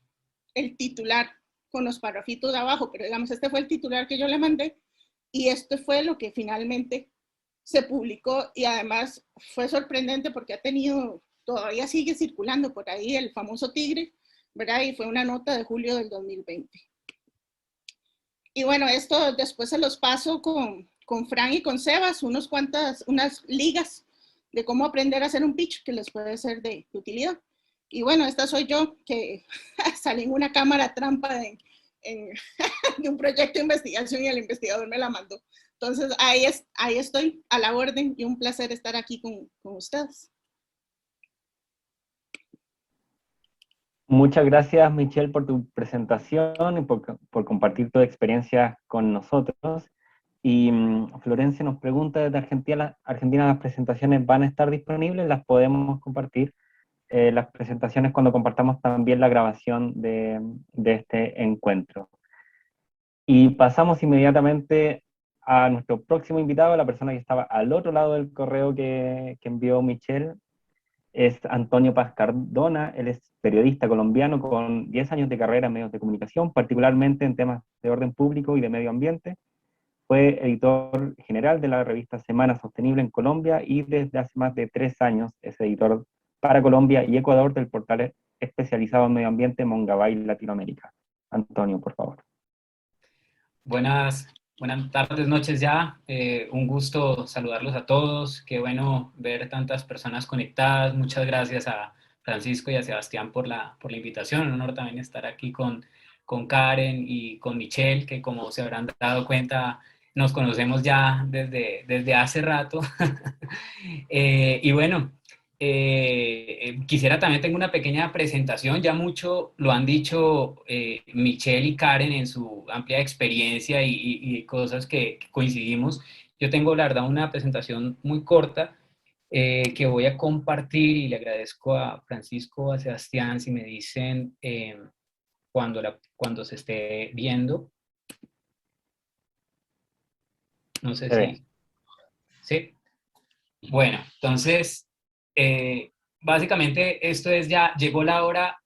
el titular con los parrafitos de abajo, pero digamos, este fue el titular que yo le mandé, y esto fue lo que finalmente se publicó, y además fue sorprendente porque todavía sigue circulando por ahí el famoso tigre, ¿verdad? Y fue una nota de julio del 2020. Y bueno, esto después se los paso con Fran y con Sebas, unas ligas de cómo aprender a hacer un pitch que les puede ser de utilidad. Y bueno, esta soy yo, que salí en una cámara trampa de un proyecto de investigación y el investigador me la mandó. Entonces, ahí estoy a la orden, y un placer estar aquí con ustedes. Muchas gracias, Michelle, por tu presentación y por compartir tu experiencia con nosotros. Y Florencia nos pregunta desde Argentina, ¿las presentaciones van a estar disponibles? ¿Las podemos compartir? Las presentaciones cuando compartamos también la grabación de este encuentro. Y pasamos inmediatamente a nuestro próximo invitado, la persona que estaba al otro lado del correo que envió Michelle, es Antonio Paz Cardona. Él es periodista colombiano con 10 años de carrera en medios de comunicación, particularmente en temas de orden público y de medio ambiente. Fue editor general de la revista Semana Sostenible en Colombia y desde hace más de 3 años es editor para Colombia y Ecuador del portal especializado en medio ambiente Mongabay Latinoamérica. Antonio, por favor. Buenas tardes, noches ya. Un gusto saludarlos a todos. Qué bueno ver tantas personas conectadas. Muchas gracias a Francisco y a Sebastián por la invitación. Un honor también estar aquí con Karen y con Michelle, que como se habrán dado cuenta, nos conocemos ya desde hace rato. Y bueno, quisiera también, tengo una pequeña presentación, ya mucho lo han dicho Michelle y Karen en su amplia experiencia y cosas que coincidimos. Yo tengo, la verdad, una presentación muy corta que voy a compartir y le agradezco a Francisco, a Sebastián, si me dicen cuando se esté viendo. No sé si... ¿Sí? Bueno, entonces, básicamente esto es ya, llegó la hora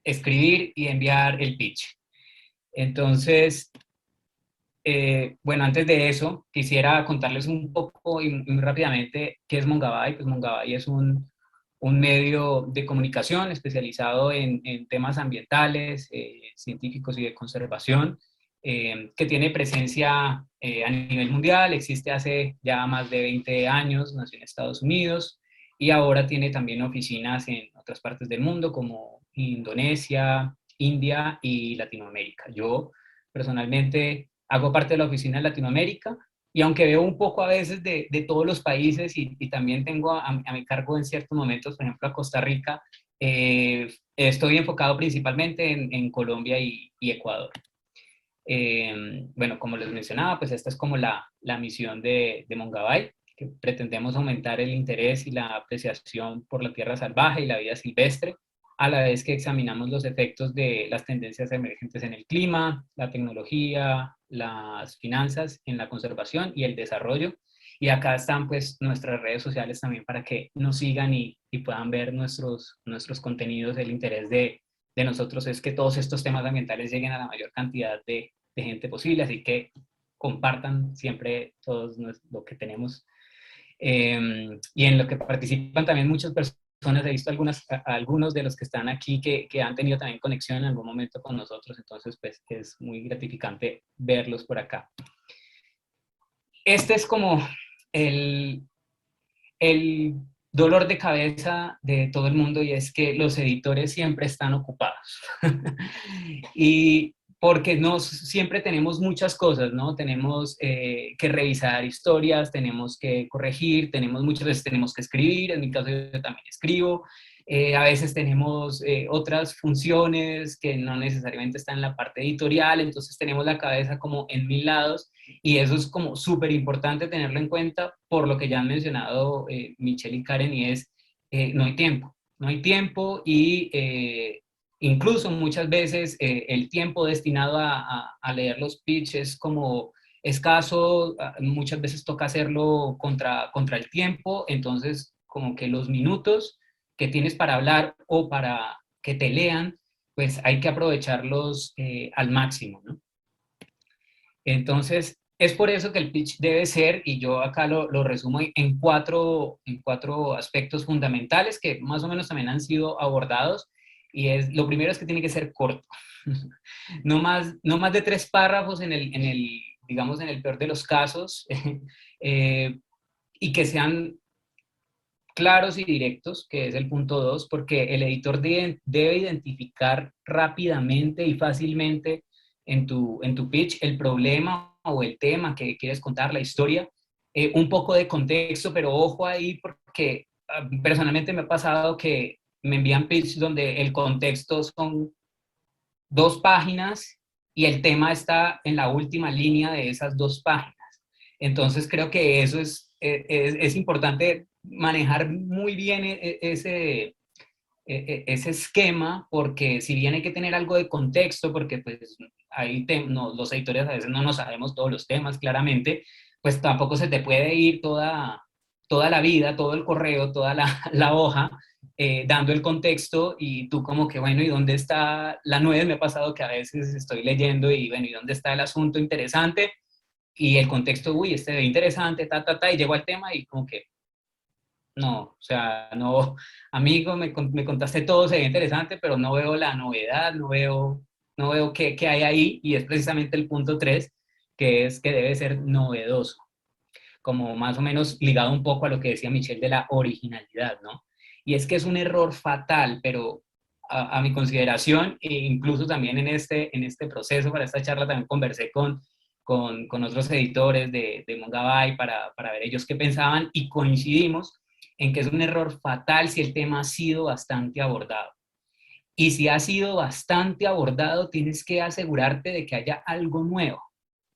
escribir y enviar el pitch. Entonces, bueno, antes de eso, quisiera contarles un poco y muy rápidamente qué es Mongabay. Pues Mongabay es un medio de comunicación especializado en temas ambientales, científicos y de conservación, que tiene presencia a nivel mundial, existe hace ya más de 20 años, nació en Estados Unidos y ahora tiene también oficinas en otras partes del mundo como Indonesia, India y Latinoamérica. Yo personalmente hago parte de la oficina en Latinoamérica y aunque veo un poco a veces de todos los países y también tengo a mi cargo en ciertos momentos, por ejemplo, a Costa Rica, estoy enfocado principalmente en Colombia y Ecuador. Bueno, como les mencionaba, pues esta es como la misión de Mongabay, que pretendemos aumentar el interés y la apreciación por la tierra salvaje y la vida silvestre, a la vez que examinamos los efectos de las tendencias emergentes en el clima, la tecnología, las finanzas, en la conservación y el desarrollo. Y acá están pues nuestras redes sociales también para que nos sigan y puedan ver nuestros contenidos. El interés de nosotros es que todos estos temas ambientales lleguen a la mayor cantidad de gente posible, así que compartan siempre todo lo que tenemos. Y en lo que participan también muchas personas, he visto algunos de los que están aquí que han tenido también conexión en algún momento con nosotros, entonces pues es muy gratificante verlos por acá. Este es como el dolor de cabeza de todo el mundo, y es que los editores siempre están ocupados. Y porque no siempre tenemos muchas cosas, ¿no? Tenemos que revisar historias, tenemos que corregir, muchas veces tenemos que escribir, en mi caso yo también escribo, a veces tenemos otras funciones que no necesariamente están en la parte editorial, entonces tenemos la cabeza como en 1000 lados, y eso es como súper importante tenerlo en cuenta por lo que ya han mencionado Michelle y Karen, y es no hay tiempo y incluso muchas veces el tiempo destinado a leer los pitches es como escaso, muchas veces toca hacerlo contra el tiempo, entonces como que los minutos que tienes para hablar o para que te lean, pues hay que aprovecharlos al máximo, ¿no? Entonces, es por eso que el pitch debe ser, y yo acá lo resumo en cuatro aspectos fundamentales que más o menos también han sido abordados, y lo primero es que tiene que ser corto. No más de 3 párrafos digamos, en el peor de los casos, y que sean claros y directos, que es el punto 2, porque el editor debe identificar rápidamente y fácilmente en tu pitch el problema o el tema que quieres contar, la historia, un poco de contexto, pero ojo ahí porque personalmente me ha pasado que me envían pitch donde el contexto son 2 páginas y el tema está en la última línea de esas 2 páginas. Entonces creo que eso es importante manejar muy bien ese esquema, porque si bien hay que tener algo de contexto, porque pues ahí los editores a veces no nos sabemos todos los temas claramente, pues tampoco se te puede ir toda la vida, todo el correo, toda la hoja dando el contexto y tú como que, bueno, ¿y dónde está la nuez? Me ha pasado que a veces estoy leyendo y, bueno, ¿y dónde está el asunto interesante? Y el contexto, uy, este ve interesante, y llego al tema y como que, no, o sea, no, amigo, me contaste todo, se ve interesante, pero no veo la novedad, no veo qué hay ahí, y es precisamente el punto 3, que es que debe ser novedoso, como más o menos ligado un poco a lo que decía Michelle de la originalidad, ¿no? Y es que es un error fatal, pero a mi consideración, e incluso también en este proceso, para esta charla, también conversé con otros editores de Mongabay para ver ellos qué pensaban, y coincidimos en que es un error fatal si el tema ha sido bastante abordado. Y si ha sido bastante abordado, tienes que asegurarte de que haya algo nuevo.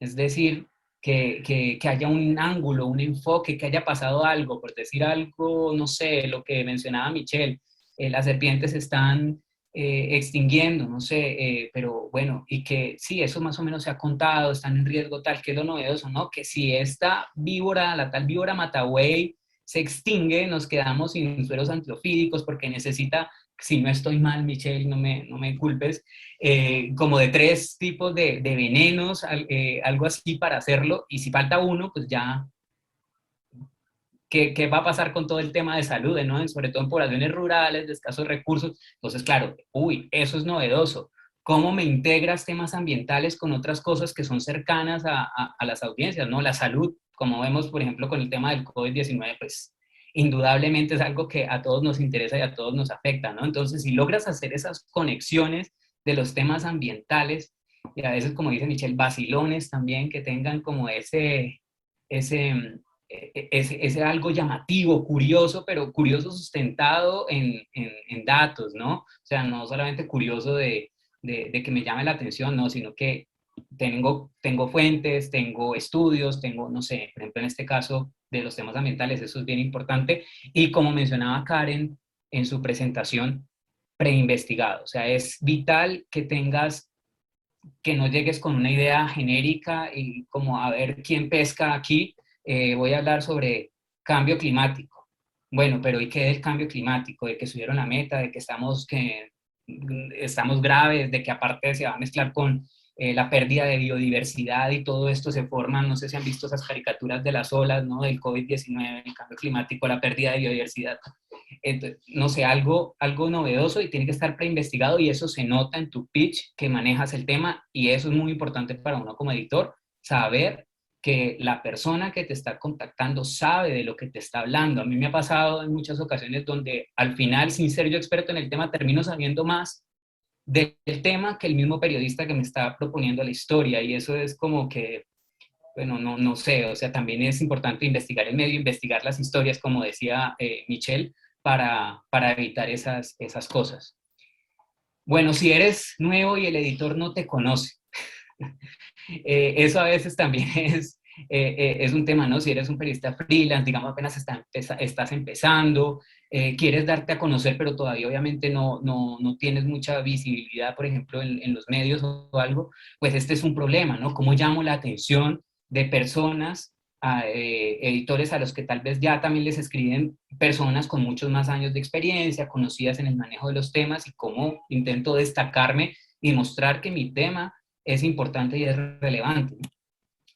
Es decir, que haya un ángulo, un enfoque, que haya pasado algo, por decir algo, no sé, lo que mencionaba Michelle, las serpientes se están extinguiendo, no sé, pero bueno, y que sí, eso más o menos se ha contado, están en riesgo tal, que es lo novedoso, ¿no? Que si esta víbora, la tal víbora matabuey, se extingue, nos quedamos sin sueros antiofídicos porque necesita, si no estoy mal, Michelle, no me culpes, como de 3 tipos de venenos, algo así para hacerlo, y si falta uno, pues ya, ¿qué va a pasar con todo el tema de salud, ¿no? Sobre todo en poblaciones rurales, de escasos recursos? Entonces, claro, uy, eso es novedoso. ¿Cómo me integras temas ambientales con otras cosas que son cercanas a las audiencias, ¿no? La salud, como vemos, por ejemplo, con el tema del COVID-19, pues indudablemente es algo que a todos nos interesa y a todos nos afecta, ¿no? Entonces, si logras hacer esas conexiones de los temas ambientales, y a veces, como dice Michelle, vacilones también, que tengan como ese, ese algo llamativo, curioso, pero curioso sustentado en datos, ¿no? O sea, no solamente curioso de que me llame la atención, no, sino que tengo fuentes, tengo estudios, tengo, no sé, por ejemplo, en este caso de los temas ambientales, eso es bien importante. Y como mencionaba Karen en su presentación, preinvestigado. O sea, es vital que tengas, que no llegues con una idea genérica y como a ver quién pesca aquí. Voy a hablar sobre cambio climático. Bueno, pero ¿y qué del cambio climático? De que subieron la meta, de que estamos graves, de que aparte se va a mezclar con la pérdida de biodiversidad y todo esto se forma, no sé si han visto esas caricaturas de las olas, ¿no? Del COVID-19, el cambio climático, la pérdida de biodiversidad. Entonces, no sé, algo novedoso, y tiene que estar preinvestigado, y eso se nota en tu pitch que manejas el tema, y eso es muy importante para uno como editor, saber que la persona que te está contactando sabe de lo que te está hablando. A mí me ha pasado en muchas ocasiones donde al final, sin ser yo experto en el tema, termino sabiendo más del tema que el mismo periodista que me está proponiendo la historia, y eso es como que, bueno, no sé, o sea, también es importante investigar el medio, investigar las historias, como decía Michelle, para evitar esas cosas. Bueno, si eres nuevo y el editor no te conoce, eso a veces también es un tema, ¿no? Si eres un periodista freelance, digamos, apenas estás empezando, quieres darte a conocer, pero todavía obviamente no tienes mucha visibilidad, por ejemplo, en los medios o algo, pues este es un problema, ¿no? ¿Cómo llamo la atención de personas, editores a los que tal vez ya también les escriben personas con muchos más años de experiencia, conocidas en el manejo de los temas, y cómo intento destacarme y mostrar que mi tema es importante y es relevante?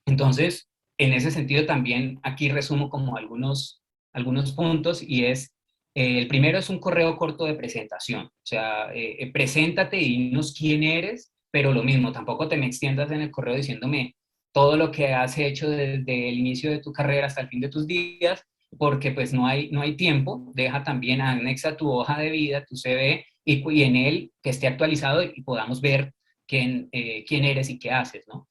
Entonces, en ese sentido también aquí resumo como algunos puntos, y es, el primero es un correo corto de presentación. O sea, preséntate y dinos quién eres, pero lo mismo, tampoco te me extiendas en el correo diciéndome todo lo que has hecho desde el inicio de tu carrera hasta el fin de tus días, porque pues no hay tiempo. Deja también, anexa tu hoja de vida, tu CV, y en él que esté actualizado y podamos ver quién eres y qué haces, ¿no?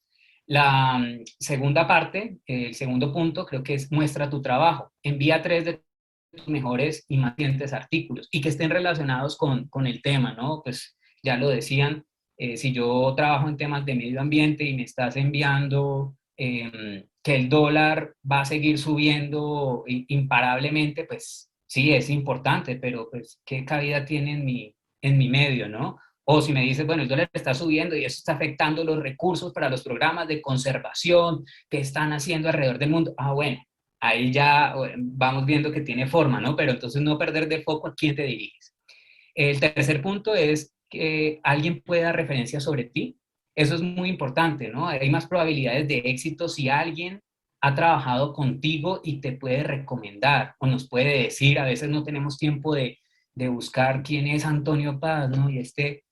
La segunda parte, el segundo punto, creo que es muestra tu trabajo. Envía 3 de tus mejores y más recientes artículos, y que estén relacionados con el tema, ¿no? Pues ya lo decían, si yo trabajo en temas de medio ambiente y me estás enviando que el dólar va a seguir subiendo imparablemente, pues sí, es importante, pero pues ¿qué cabida tiene en mi medio, ¿no? O si me dices, bueno, el dólar está subiendo y eso está afectando los recursos para los programas de conservación que están haciendo alrededor del mundo. Ah, bueno, ahí ya vamos viendo que tiene forma, ¿no? Pero entonces no perder de foco a quién te diriges. El tercer punto es que alguien pueda dar referencias sobre ti. Eso es muy importante, ¿no? Hay más probabilidades de éxito si alguien ha trabajado contigo y te puede recomendar o nos puede decir. A veces no tenemos tiempo de buscar quién es Antonio Paz, ¿no? Y este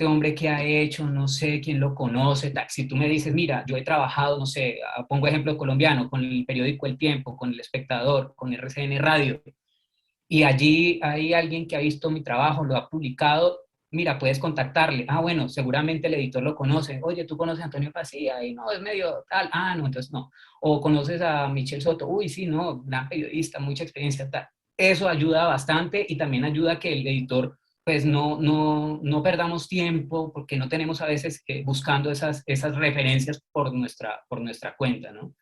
hombre que ha hecho, no sé quién lo conoce. Si tú me dices, mira, yo he trabajado, no sé, pongo ejemplo colombiano, con el periódico El Tiempo, con El Espectador, con RCN Radio, y allí hay alguien que ha visto mi trabajo, lo ha publicado, mira, puedes contactarle. Ah, bueno, seguramente el editor lo conoce. Oye, ¿tú conoces a Antonio Pacía? Y no, es medio tal. Ah, no, entonces no. O conoces a Michelle Soto. Uy, sí, no, gran periodista, mucha experiencia, tal. Eso ayuda bastante y también ayuda a que el editor, pues no perdamos tiempo porque no tenemos a veces buscando esas referencias por nuestra cuenta, ¿no?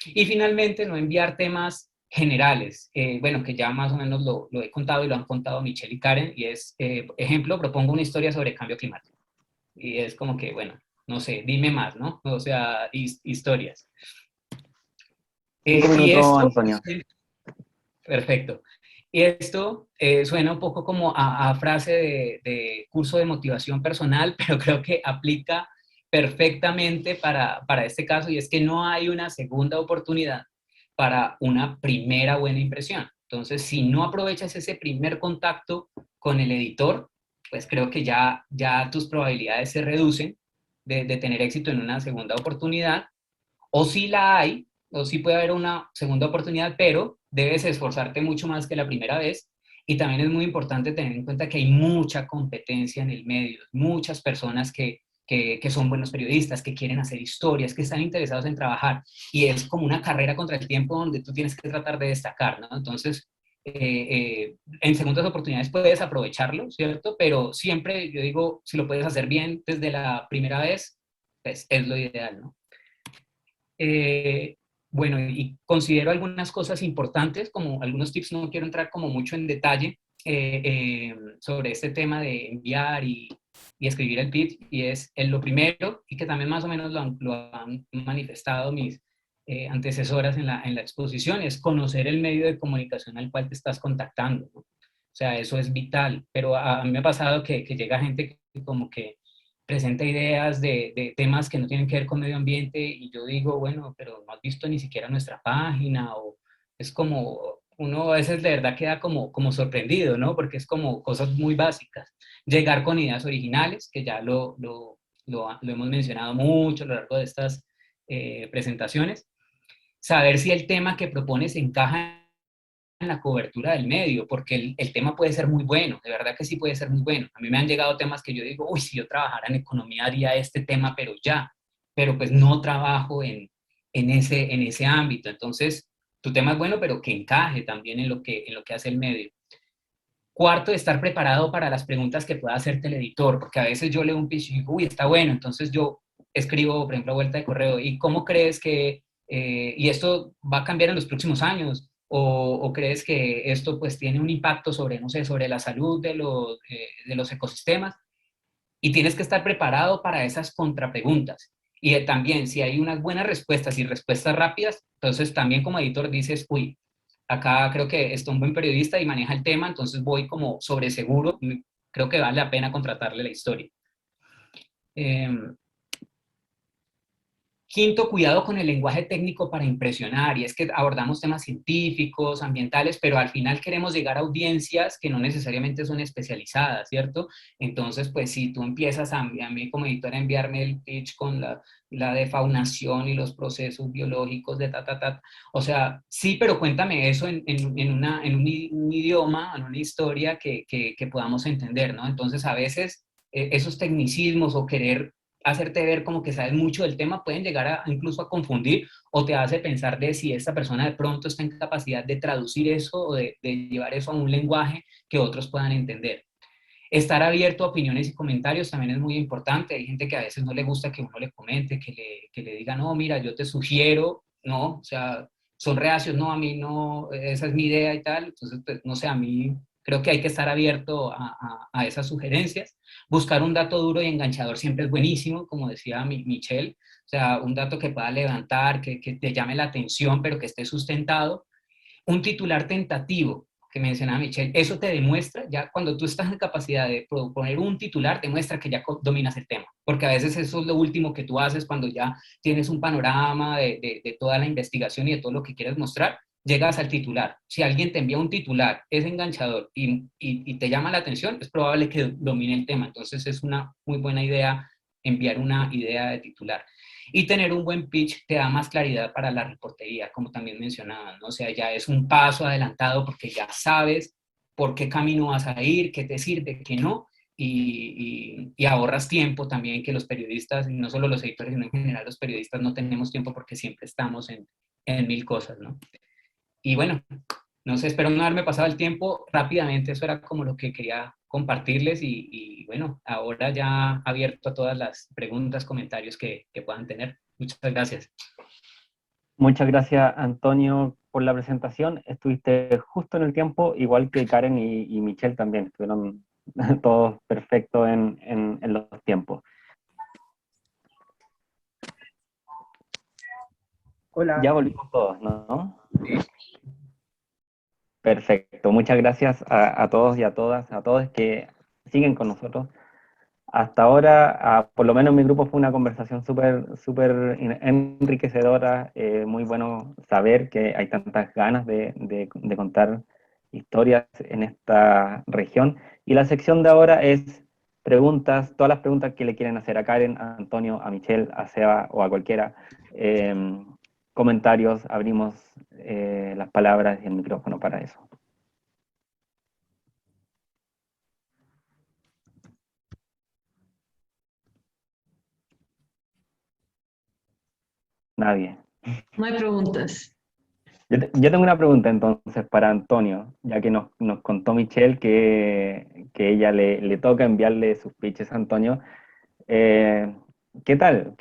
Y finalmente, no enviar temas generales, bueno, que ya más o menos lo he contado y lo han contado Michelle y Karen, y es, ejemplo, propongo una historia sobre cambio climático. Y es como que, bueno, no sé, dime más, ¿no? O sea, historias. 5 minutos, Y esto, Antonio. perfecto. Y esto suena un poco como a frase de curso de motivación personal, pero creo que aplica perfectamente para este caso, y es que no hay una segunda oportunidad para una primera buena impresión. Entonces, si no aprovechas ese primer contacto con el editor, pues creo que ya tus probabilidades se reducen de tener éxito en una segunda oportunidad, o sí la hay, o sí puede haber una segunda oportunidad, pero debes esforzarte mucho más que la primera vez. Y también es muy importante tener en cuenta que hay mucha competencia en el medio, muchas personas que son buenos periodistas, que quieren hacer historias, que están interesados en trabajar. Y es como una carrera contra el tiempo donde tú tienes que tratar de destacar, ¿no? Entonces, en segundas oportunidades puedes aprovecharlo, ¿cierto? Pero siempre, yo digo, si lo puedes hacer bien desde la primera vez, pues es lo ideal, ¿no? Eh, bueno, y considero algunas cosas importantes, como algunos tips, no quiero entrar como mucho en detalle sobre este tema de enviar y escribir el pitch, y es lo primero, y que también más o menos lo han manifestado mis antecesoras en la exposición, es conocer el medio de comunicación al cual te estás contactando, ¿no? O sea, eso es vital, pero a mí me ha pasado que llega gente que como que presenta ideas de temas que no tienen que ver con medio ambiente y yo digo, bueno, pero no has visto ni siquiera nuestra página, o es como, uno a veces de verdad queda como sorprendido, ¿no? Porque es como cosas muy básicas. Llegar con ideas originales, que ya lo hemos mencionado mucho a lo largo de estas presentaciones. Saber si el tema que propones encaja en la cobertura del medio, porque el tema puede ser muy bueno, de verdad que sí puede ser muy bueno. A mí me han llegado temas que yo digo, uy, si yo trabajara en economía haría este tema, pero ya, pero pues no trabajo en ese ámbito. Entonces, tu tema es bueno, pero que encaje también en lo que hace el medio. Cuarto, estar preparado para las preguntas que pueda hacerte el editor, porque a veces yo leo un pitch y digo, uy, está bueno, entonces yo escribo, por ejemplo, a vuelta de correo, ¿y cómo crees que, y esto va a cambiar en los próximos años? O crees que esto pues tiene un impacto sobre, no sé, sobre la salud de los ecosistemas? Y tienes que estar preparado para esas contrapreguntas. Y también, si hay unas buenas respuestas y respuestas rápidas, entonces también como editor dices, uy, acá creo que está un buen periodista y maneja el tema, entonces voy como sobre seguro, creo que vale la pena contratarle la historia. Quinto, cuidado con el lenguaje técnico para impresionar, y es que abordamos temas científicos, ambientales, pero al final queremos llegar a audiencias que no necesariamente son especializadas, ¿cierto? Entonces, pues si tú empiezas a mí como editor a enviarme el pitch con la defaunación y los procesos biológicos de o sea, sí, pero cuéntame eso en un idioma, en una historia que podamos entender, ¿no? Entonces, a veces esos tecnicismos o querer hacerte ver como que sabes mucho del tema pueden llegar incluso a confundir, o te hace pensar de si esta persona de pronto está en capacidad de traducir eso o de llevar eso a un lenguaje que otros puedan entender. Estar abierto a opiniones y comentarios también es muy importante. Hay gente que a veces no le gusta que uno le comente, que le diga, no, mira, yo te sugiero, no, o sea, son reacios, no, a mí no, esa es mi idea y tal. Entonces, pues, no sé, a mí Creo que hay que estar abierto a esas sugerencias. Buscar un dato duro y enganchador siempre es buenísimo, como decía Michelle, o sea, un dato que pueda levantar, que te llame la atención, pero que esté sustentado. Un titular tentativo, que mencionaba Michelle, eso te demuestra, ya cuando tú estás en capacidad de poner un titular, demuestra que ya dominas el tema, porque a veces eso es lo último que tú haces cuando ya tienes un panorama de toda la investigación y de todo lo que quieres mostrar, llegas al titular. Si alguien te envía un titular, es enganchador y te llama la atención, es probable que domine el tema, entonces es una muy buena idea enviar una idea de titular. Y tener un buen pitch te da más claridad para la reportería, como también mencionaban, ¿no? O sea, ya es un paso adelantado porque ya sabes por qué camino vas a ir, qué te sirve, qué no, y ahorras tiempo también que los periodistas, y no solo los editores, sino en general los periodistas no tenemos tiempo porque siempre estamos en mil cosas, ¿no? Y bueno, no sé, espero no haberme pasado el tiempo rápidamente, eso era como lo que quería compartirles y bueno, ahora ya abierto a todas las preguntas, comentarios que puedan tener. Muchas gracias. Muchas gracias, Antonio, por la presentación. Estuviste justo en el tiempo, igual que Karen y Michelle también. Estuvieron todos perfectos en los tiempos. Hola. Ya volvimos todos, ¿no? Sí. Perfecto. Muchas gracias a todos y a todas, a todos que siguen con nosotros. Hasta ahora, por lo menos en mi grupo, fue una conversación súper enriquecedora, muy bueno saber que hay tantas ganas de contar historias en esta región. Y la sección de ahora es preguntas, todas las preguntas que le quieren hacer a Karen, a Antonio, a Michelle, a Seba o a cualquiera. Comentarios, abrimos las palabras y el micrófono para eso. Nadie. No hay preguntas. Yo tengo una pregunta entonces para Antonio, ya que nos contó Michelle que ella le toca enviarle sus pitches a Antonio. Eh, ¿Qué tal?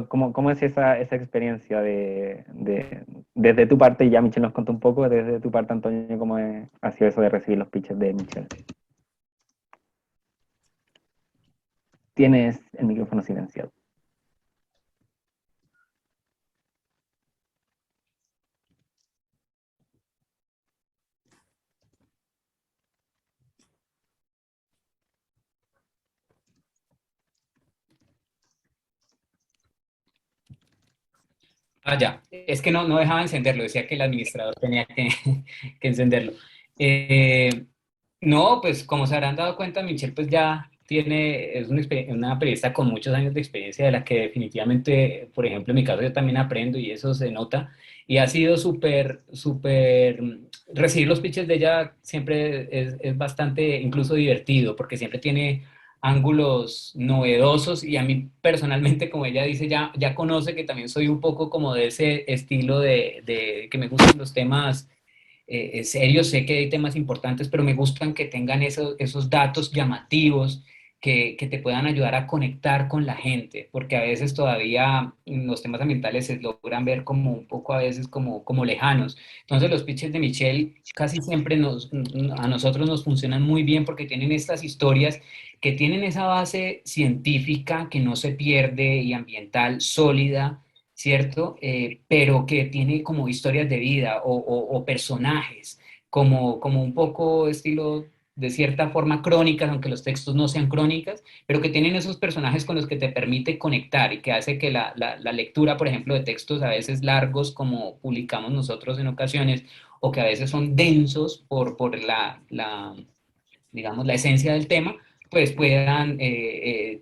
¿Cómo es esa experiencia desde tu parte? Ya Michelle nos contó un poco, desde tu parte, Antonio, ¿cómo ha sido eso de recibir los pitches de Michelle? Tienes el micrófono silenciado. Ah, ya. Es que no dejaba encenderlo, decía que el administrador tenía que encenderlo. Eh, no, pues como se habrán dado cuenta, Michelle pues ya es una periodista con muchos años de experiencia de la que definitivamente, por ejemplo, en mi caso yo también aprendo y eso se nota. Y ha sido recibir los pitches de ella siempre es bastante incluso divertido porque siempre tiene ángulos novedosos y a mí personalmente, como ella dice, ya conoce que también soy un poco como de ese estilo de que me gustan los temas serios, sé que hay temas importantes, pero me gustan que tengan esos datos llamativos que te puedan ayudar a conectar con la gente, porque a veces todavía los temas ambientales se logran ver como un poco a veces como lejanos. Entonces los pitches de Michelle casi siempre a nosotros nos funcionan muy bien porque tienen estas historias que tienen esa base científica que no se pierde y ambiental sólida, ¿cierto? Pero que tiene como historias de vida o personajes, como un poco estilo de cierta forma crónicas, aunque los textos no sean crónicas, pero que tienen esos personajes con los que te permite conectar y que hace que la lectura, por ejemplo, de textos a veces largos, como publicamos nosotros en ocasiones, o que a veces son densos por digamos, la esencia del tema, pues puedan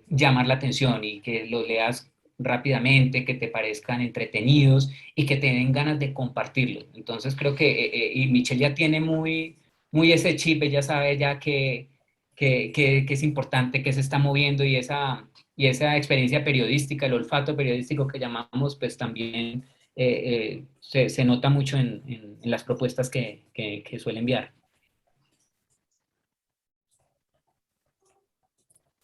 llamar la atención y que los leas rápidamente, que te parezcan entretenidos y que te den ganas de compartirlo. Entonces creo que, y Michelle ya tiene muy ese chip, ella sabe ya que es importante, que se está moviendo y esa experiencia periodística, el olfato periodístico que llamamos, pues también se nota mucho en las propuestas que suele enviar.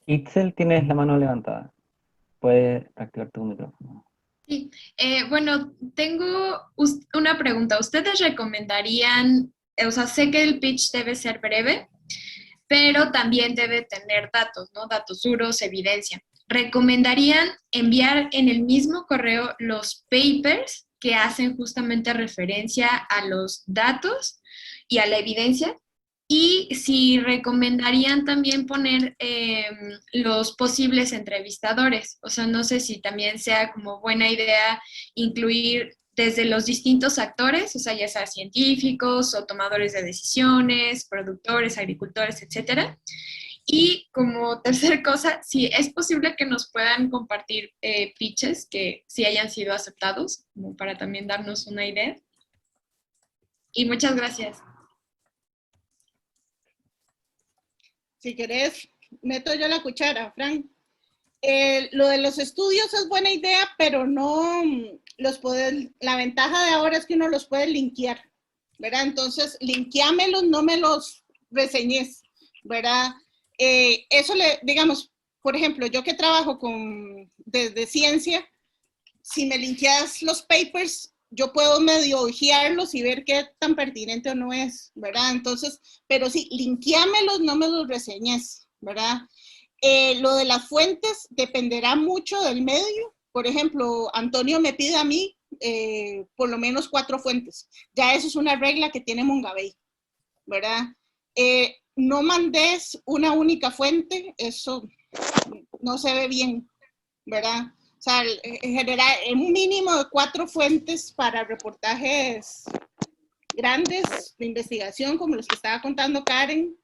Itzel, tienes la mano levantada. Puedes activar tu micrófono. Sí, bueno, tengo una pregunta. ¿Ustedes recomendarían o sea, sé que el pitch debe ser breve, pero también debe tener datos, ¿no? Datos duros, evidencia. ¿Recomendarían enviar en el mismo correo los papers que hacen justamente referencia a los datos y a la evidencia? Y si recomendarían también poner los posibles entrevistadores. O sea, no sé si también sea como buena idea incluir desde los distintos actores, o sea, ya sea científicos o tomadores de decisiones, productores, agricultores, etcétera. Y como tercer cosa, si es posible que nos puedan compartir pitches que sí hayan sido aceptados, como para también darnos una idea. Y muchas gracias. Si querés, meto yo la cuchara, Frank. Lo de los estudios es buena idea, pero no los puedes, la ventaja de ahora es que uno los puede linkear, ¿verdad? Entonces, linkeámelos, no me los reseñes, ¿verdad? Eso digamos, por ejemplo, yo que trabajo desde ciencia, si me linkeas los papers, yo puedo medio hojearlos y ver qué tan pertinente o no es, ¿verdad? Entonces, pero sí, linkeámelos, no me los reseñes, ¿verdad? Lo de las fuentes dependerá mucho del medio. Por ejemplo, Antonio me pide a mí por lo menos 4 fuentes. Ya eso es una regla que tiene Mongabay, ¿verdad? No mandes una única fuente, eso no se ve bien, ¿verdad? O sea, en general, un mínimo de 4 fuentes para reportajes grandes de investigación, como los que estaba contando Karen,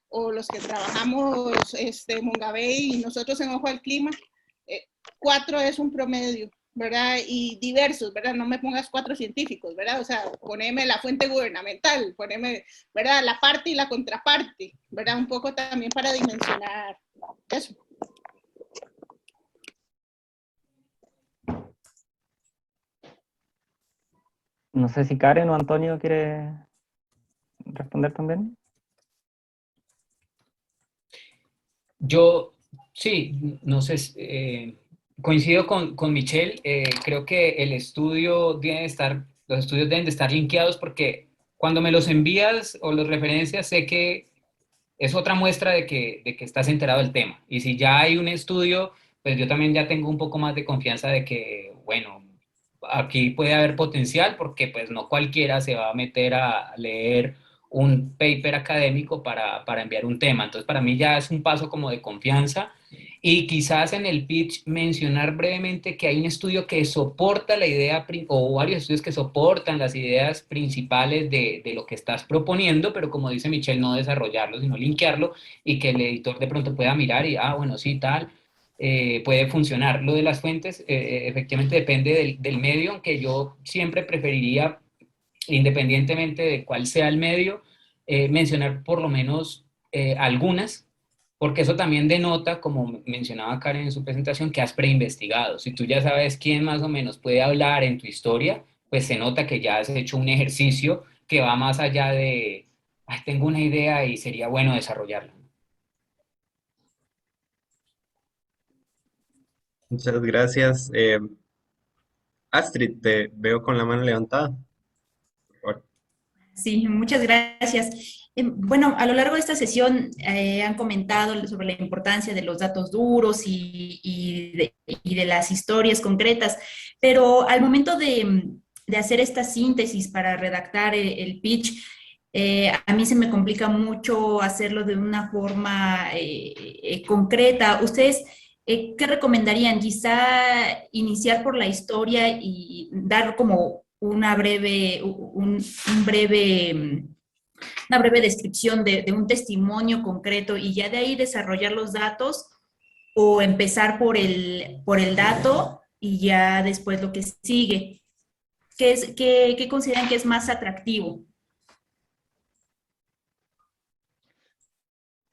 o los que trabajamos Mongabay y nosotros en Ojo al Clima. 4 es un promedio, ¿verdad? Y diversos, ¿verdad? No me pongas 4 científicos, ¿verdad? O sea, poneme la fuente gubernamental, poneme, ¿verdad? La parte y la contraparte, ¿verdad? Un poco también para dimensionar eso. No sé si Karen o Antonio quiere responder también. Yo, sí, no sé, coincido con Michelle, creo que los estudios deben de estar linkeados porque cuando me los envías o los referencias, sé que es otra muestra de que estás enterado del tema. Y si ya hay un estudio, pues yo también ya tengo un poco más de confianza de que, bueno, aquí puede haber potencial porque pues no cualquiera se va a meter a leer un paper académico para enviar un tema. Entonces, para mí ya es un paso como de confianza y quizás en el pitch mencionar brevemente que hay un estudio que soporta la idea o varios estudios que soportan las ideas principales de lo que estás proponiendo, pero como dice Michelle, no desarrollarlo, sino linkearlo y que el editor de pronto pueda mirar y, bueno, sí, tal. Puede funcionar. Lo de las fuentes, efectivamente depende del medio, aunque yo siempre preferiría, independientemente de cuál sea el medio, mencionar por lo menos algunas, porque eso también denota, como mencionaba Karen en su presentación, que has preinvestigado. Si tú ya sabes quién más o menos puede hablar en tu historia, pues se nota que ya has hecho un ejercicio que va más allá de, "Ay, tengo una idea y sería bueno desarrollarla". Muchas gracias. Astrid, te veo con la mano levantada. Por favor. Sí, muchas gracias. Bueno, a lo largo de esta sesión han comentado sobre la importancia de los datos duros y de las historias concretas, pero al momento de hacer esta síntesis para redactar el pitch, a mí se me complica mucho hacerlo de una forma concreta. ¿Ustedes qué recomendarían? Quizá iniciar por la historia y dar como una breve, una breve descripción de un testimonio concreto y ya de ahí desarrollar los datos o empezar por el dato y ya después lo que sigue. ¿Qué consideran que es más atractivo?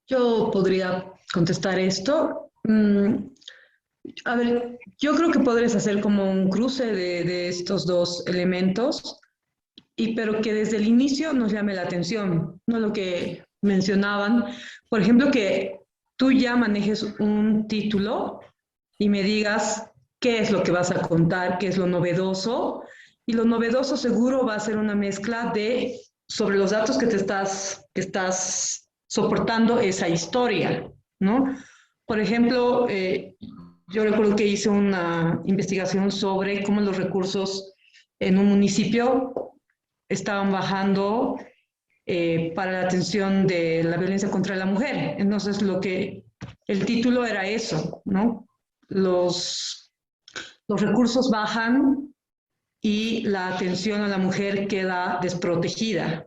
Yo podría contestar esto. A ver, yo creo que podrías hacer como un cruce de estos dos elementos, pero que desde el inicio nos llame la atención, no lo que mencionaban. Por ejemplo, que tú ya manejes un título y me digas qué es lo que vas a contar, qué es lo novedoso, y lo novedoso seguro va a ser una mezcla de sobre los datos que estás soportando esa historia, ¿no? Por ejemplo, yo recuerdo que hice una investigación sobre cómo los recursos en un municipio estaban bajando para la atención de la violencia contra la mujer. Entonces, el título era eso, ¿no? Los recursos bajan y la atención a la mujer queda desprotegida.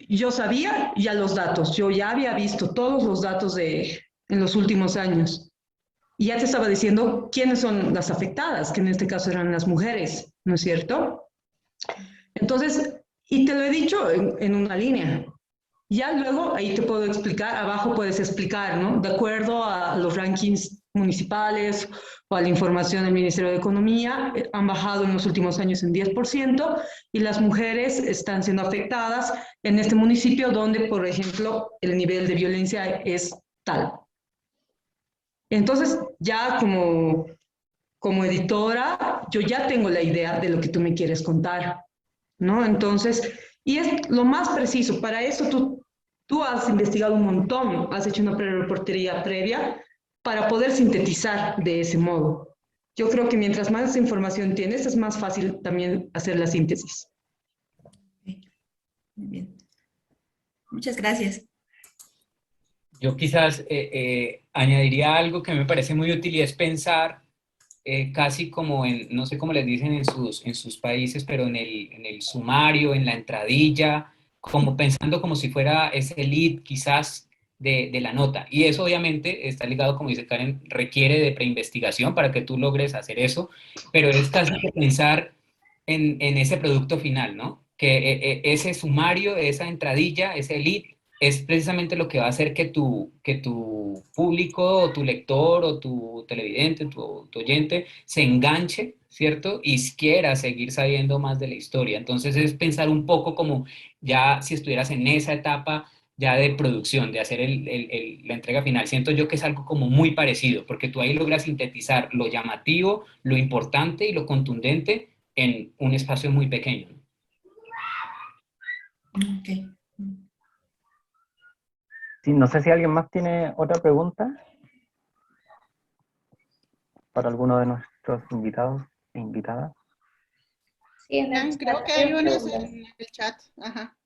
Yo sabía ya los datos, yo ya había visto todos los datos en los últimos años. Y ya te estaba diciendo quiénes son las afectadas, que en este caso eran las mujeres, ¿no es cierto? Entonces, y te lo he dicho en una línea. Ya luego ahí te puedo explicar, abajo puedes explicar, ¿no? De acuerdo a los rankings municipales o a la información del Ministerio de Economía, han bajado en los últimos años en 10% y las mujeres están siendo afectadas en este municipio donde, por ejemplo, el nivel de violencia es tal. Entonces, ya como editora, yo ya tengo la idea de lo que tú me quieres contar, ¿no? Entonces, y es lo más preciso. Para eso tú has investigado un montón, has hecho una reportería previa para poder sintetizar de ese modo. Yo creo que mientras más información tienes, es más fácil también hacer la síntesis. Muy bien. Muchas gracias. Yo quizás añadiría algo que me parece muy útil y es pensar casi como no sé cómo les dicen en sus países, pero en el sumario, en la entradilla, como pensando como si fuera ese lead quizás de la nota. Y eso obviamente está ligado, como dice Karen, requiere de preinvestigación para que tú logres hacer eso, pero es casi que pensar en ese producto final, ¿no? Que ese sumario, esa entradilla, ese lead, es precisamente lo que va a hacer que tu público, o tu lector, o tu televidente, tu oyente, se enganche, ¿cierto? Y quiera seguir sabiendo más de la historia. Entonces es pensar un poco como ya si estuvieras en esa etapa ya de producción, de hacer la entrega final. Siento yo que es algo como muy parecido, porque tú ahí logras sintetizar lo llamativo, lo importante y lo contundente en un espacio muy pequeño. Okay. Sí, no sé si alguien más tiene otra pregunta para alguno de nuestros invitados e invitadas. Sí, en el Creo chat que hay unas preguntas. en el chat. Ajá.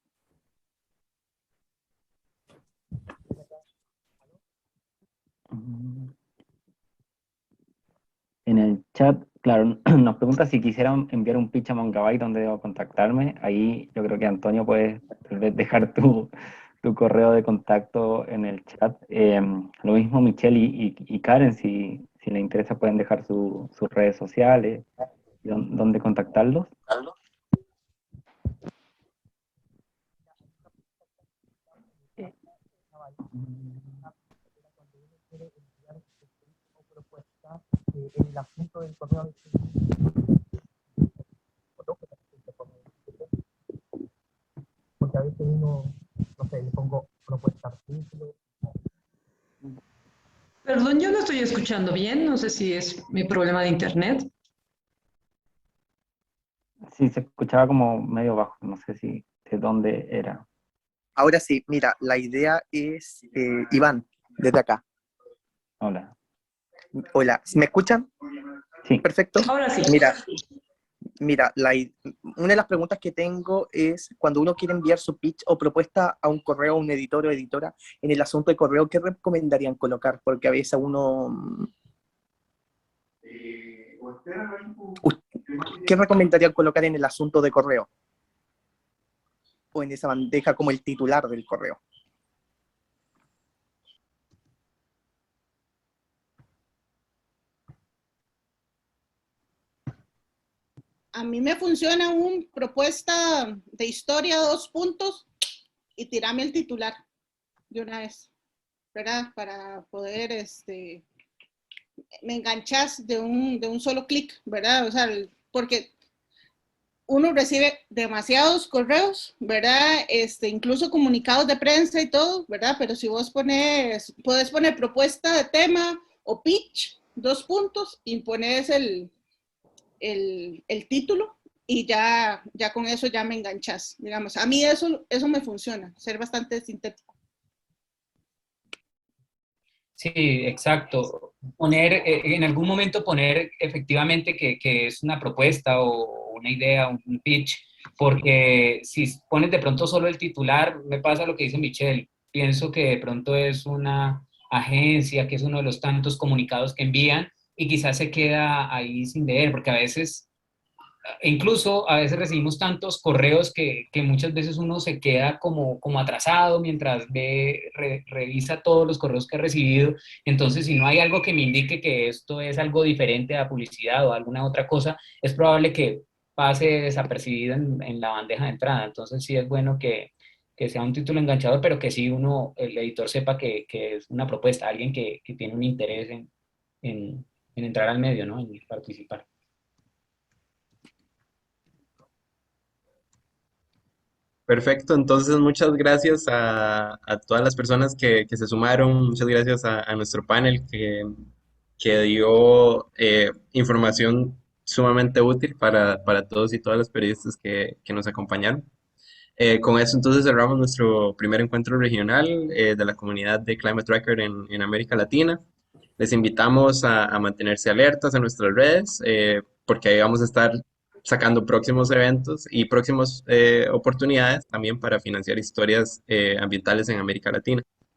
En el chat, claro, nos pregunta si quisieran enviar un pitch a Moncabay donde debo contactarme. Ahí yo creo que Antonio puedes tal vez dejar tu correo de contacto en el chat. Lo mismo Michelle y Karen, si les interesa pueden dejar sus redes sociales, dónde contactarlos. En el asunto del correo porque a veces uno, no sé, le pongo propuesta artículo. Perdón, yo no estoy escuchando bien, no sé si es mi problema de internet. Sí, se escuchaba como medio bajo, no sé si de dónde era. Ahora sí, mira, la idea es, Iván, desde acá. Hola. Hola, ¿me escuchan? Sí. Perfecto. Ahora sí. Mira, una de las preguntas que tengo es cuando uno quiere enviar su pitch o propuesta a un correo, a un editor o editora, en el asunto de correo, ¿qué recomendarían colocar? Porque a veces a uno... ¿Qué recomendarían colocar en el asunto de correo? O en esa bandeja como el titular del correo. A mí me funciona un propuesta de historia, 2 puntos, y tirame el titular de una vez, ¿verdad? Para poder, me enganchas de un solo clic, ¿verdad? O sea, porque uno recibe demasiados correos, ¿verdad? Incluso comunicados de prensa y todo, ¿verdad? Pero si vos puedes poner propuesta de tema o pitch, 2 puntos, y pones el título, y ya con eso ya me enganchas, digamos. A mí eso me funciona, ser bastante sintético. Sí, exacto. En algún momento poner efectivamente que es una propuesta o una idea, un pitch, porque si pones de pronto solo el titular, me pasa lo que dice Michelle. Pienso que de pronto es una agencia, que es uno de los tantos comunicados que envían y quizás se queda ahí sin leer, porque a veces incluso a veces recibimos tantos correos que muchas veces uno se queda como atrasado mientras revisa todos los correos que ha recibido. Entonces, si no hay algo que me indique que esto es algo diferente a publicidad o alguna otra cosa, es probable que pase desapercibido en la bandeja de entrada. Entonces, sí es bueno que sea un título enganchador, pero que sí el editor sepa que es una propuesta, alguien que tiene un interés en entrar al medio, ¿no? En participar. Perfecto, entonces muchas gracias a todas las personas que se sumaron, muchas gracias a nuestro panel que dio información sumamente útil para todos y todas las periodistas que nos acompañaron. Con eso entonces cerramos nuestro primer encuentro regional de la comunidad de Climate Tracker en América Latina. Les invitamos a mantenerse alertas en nuestras redes porque ahí vamos a estar sacando próximos eventos y próximas oportunidades también para financiar historias ambientales en América Latina.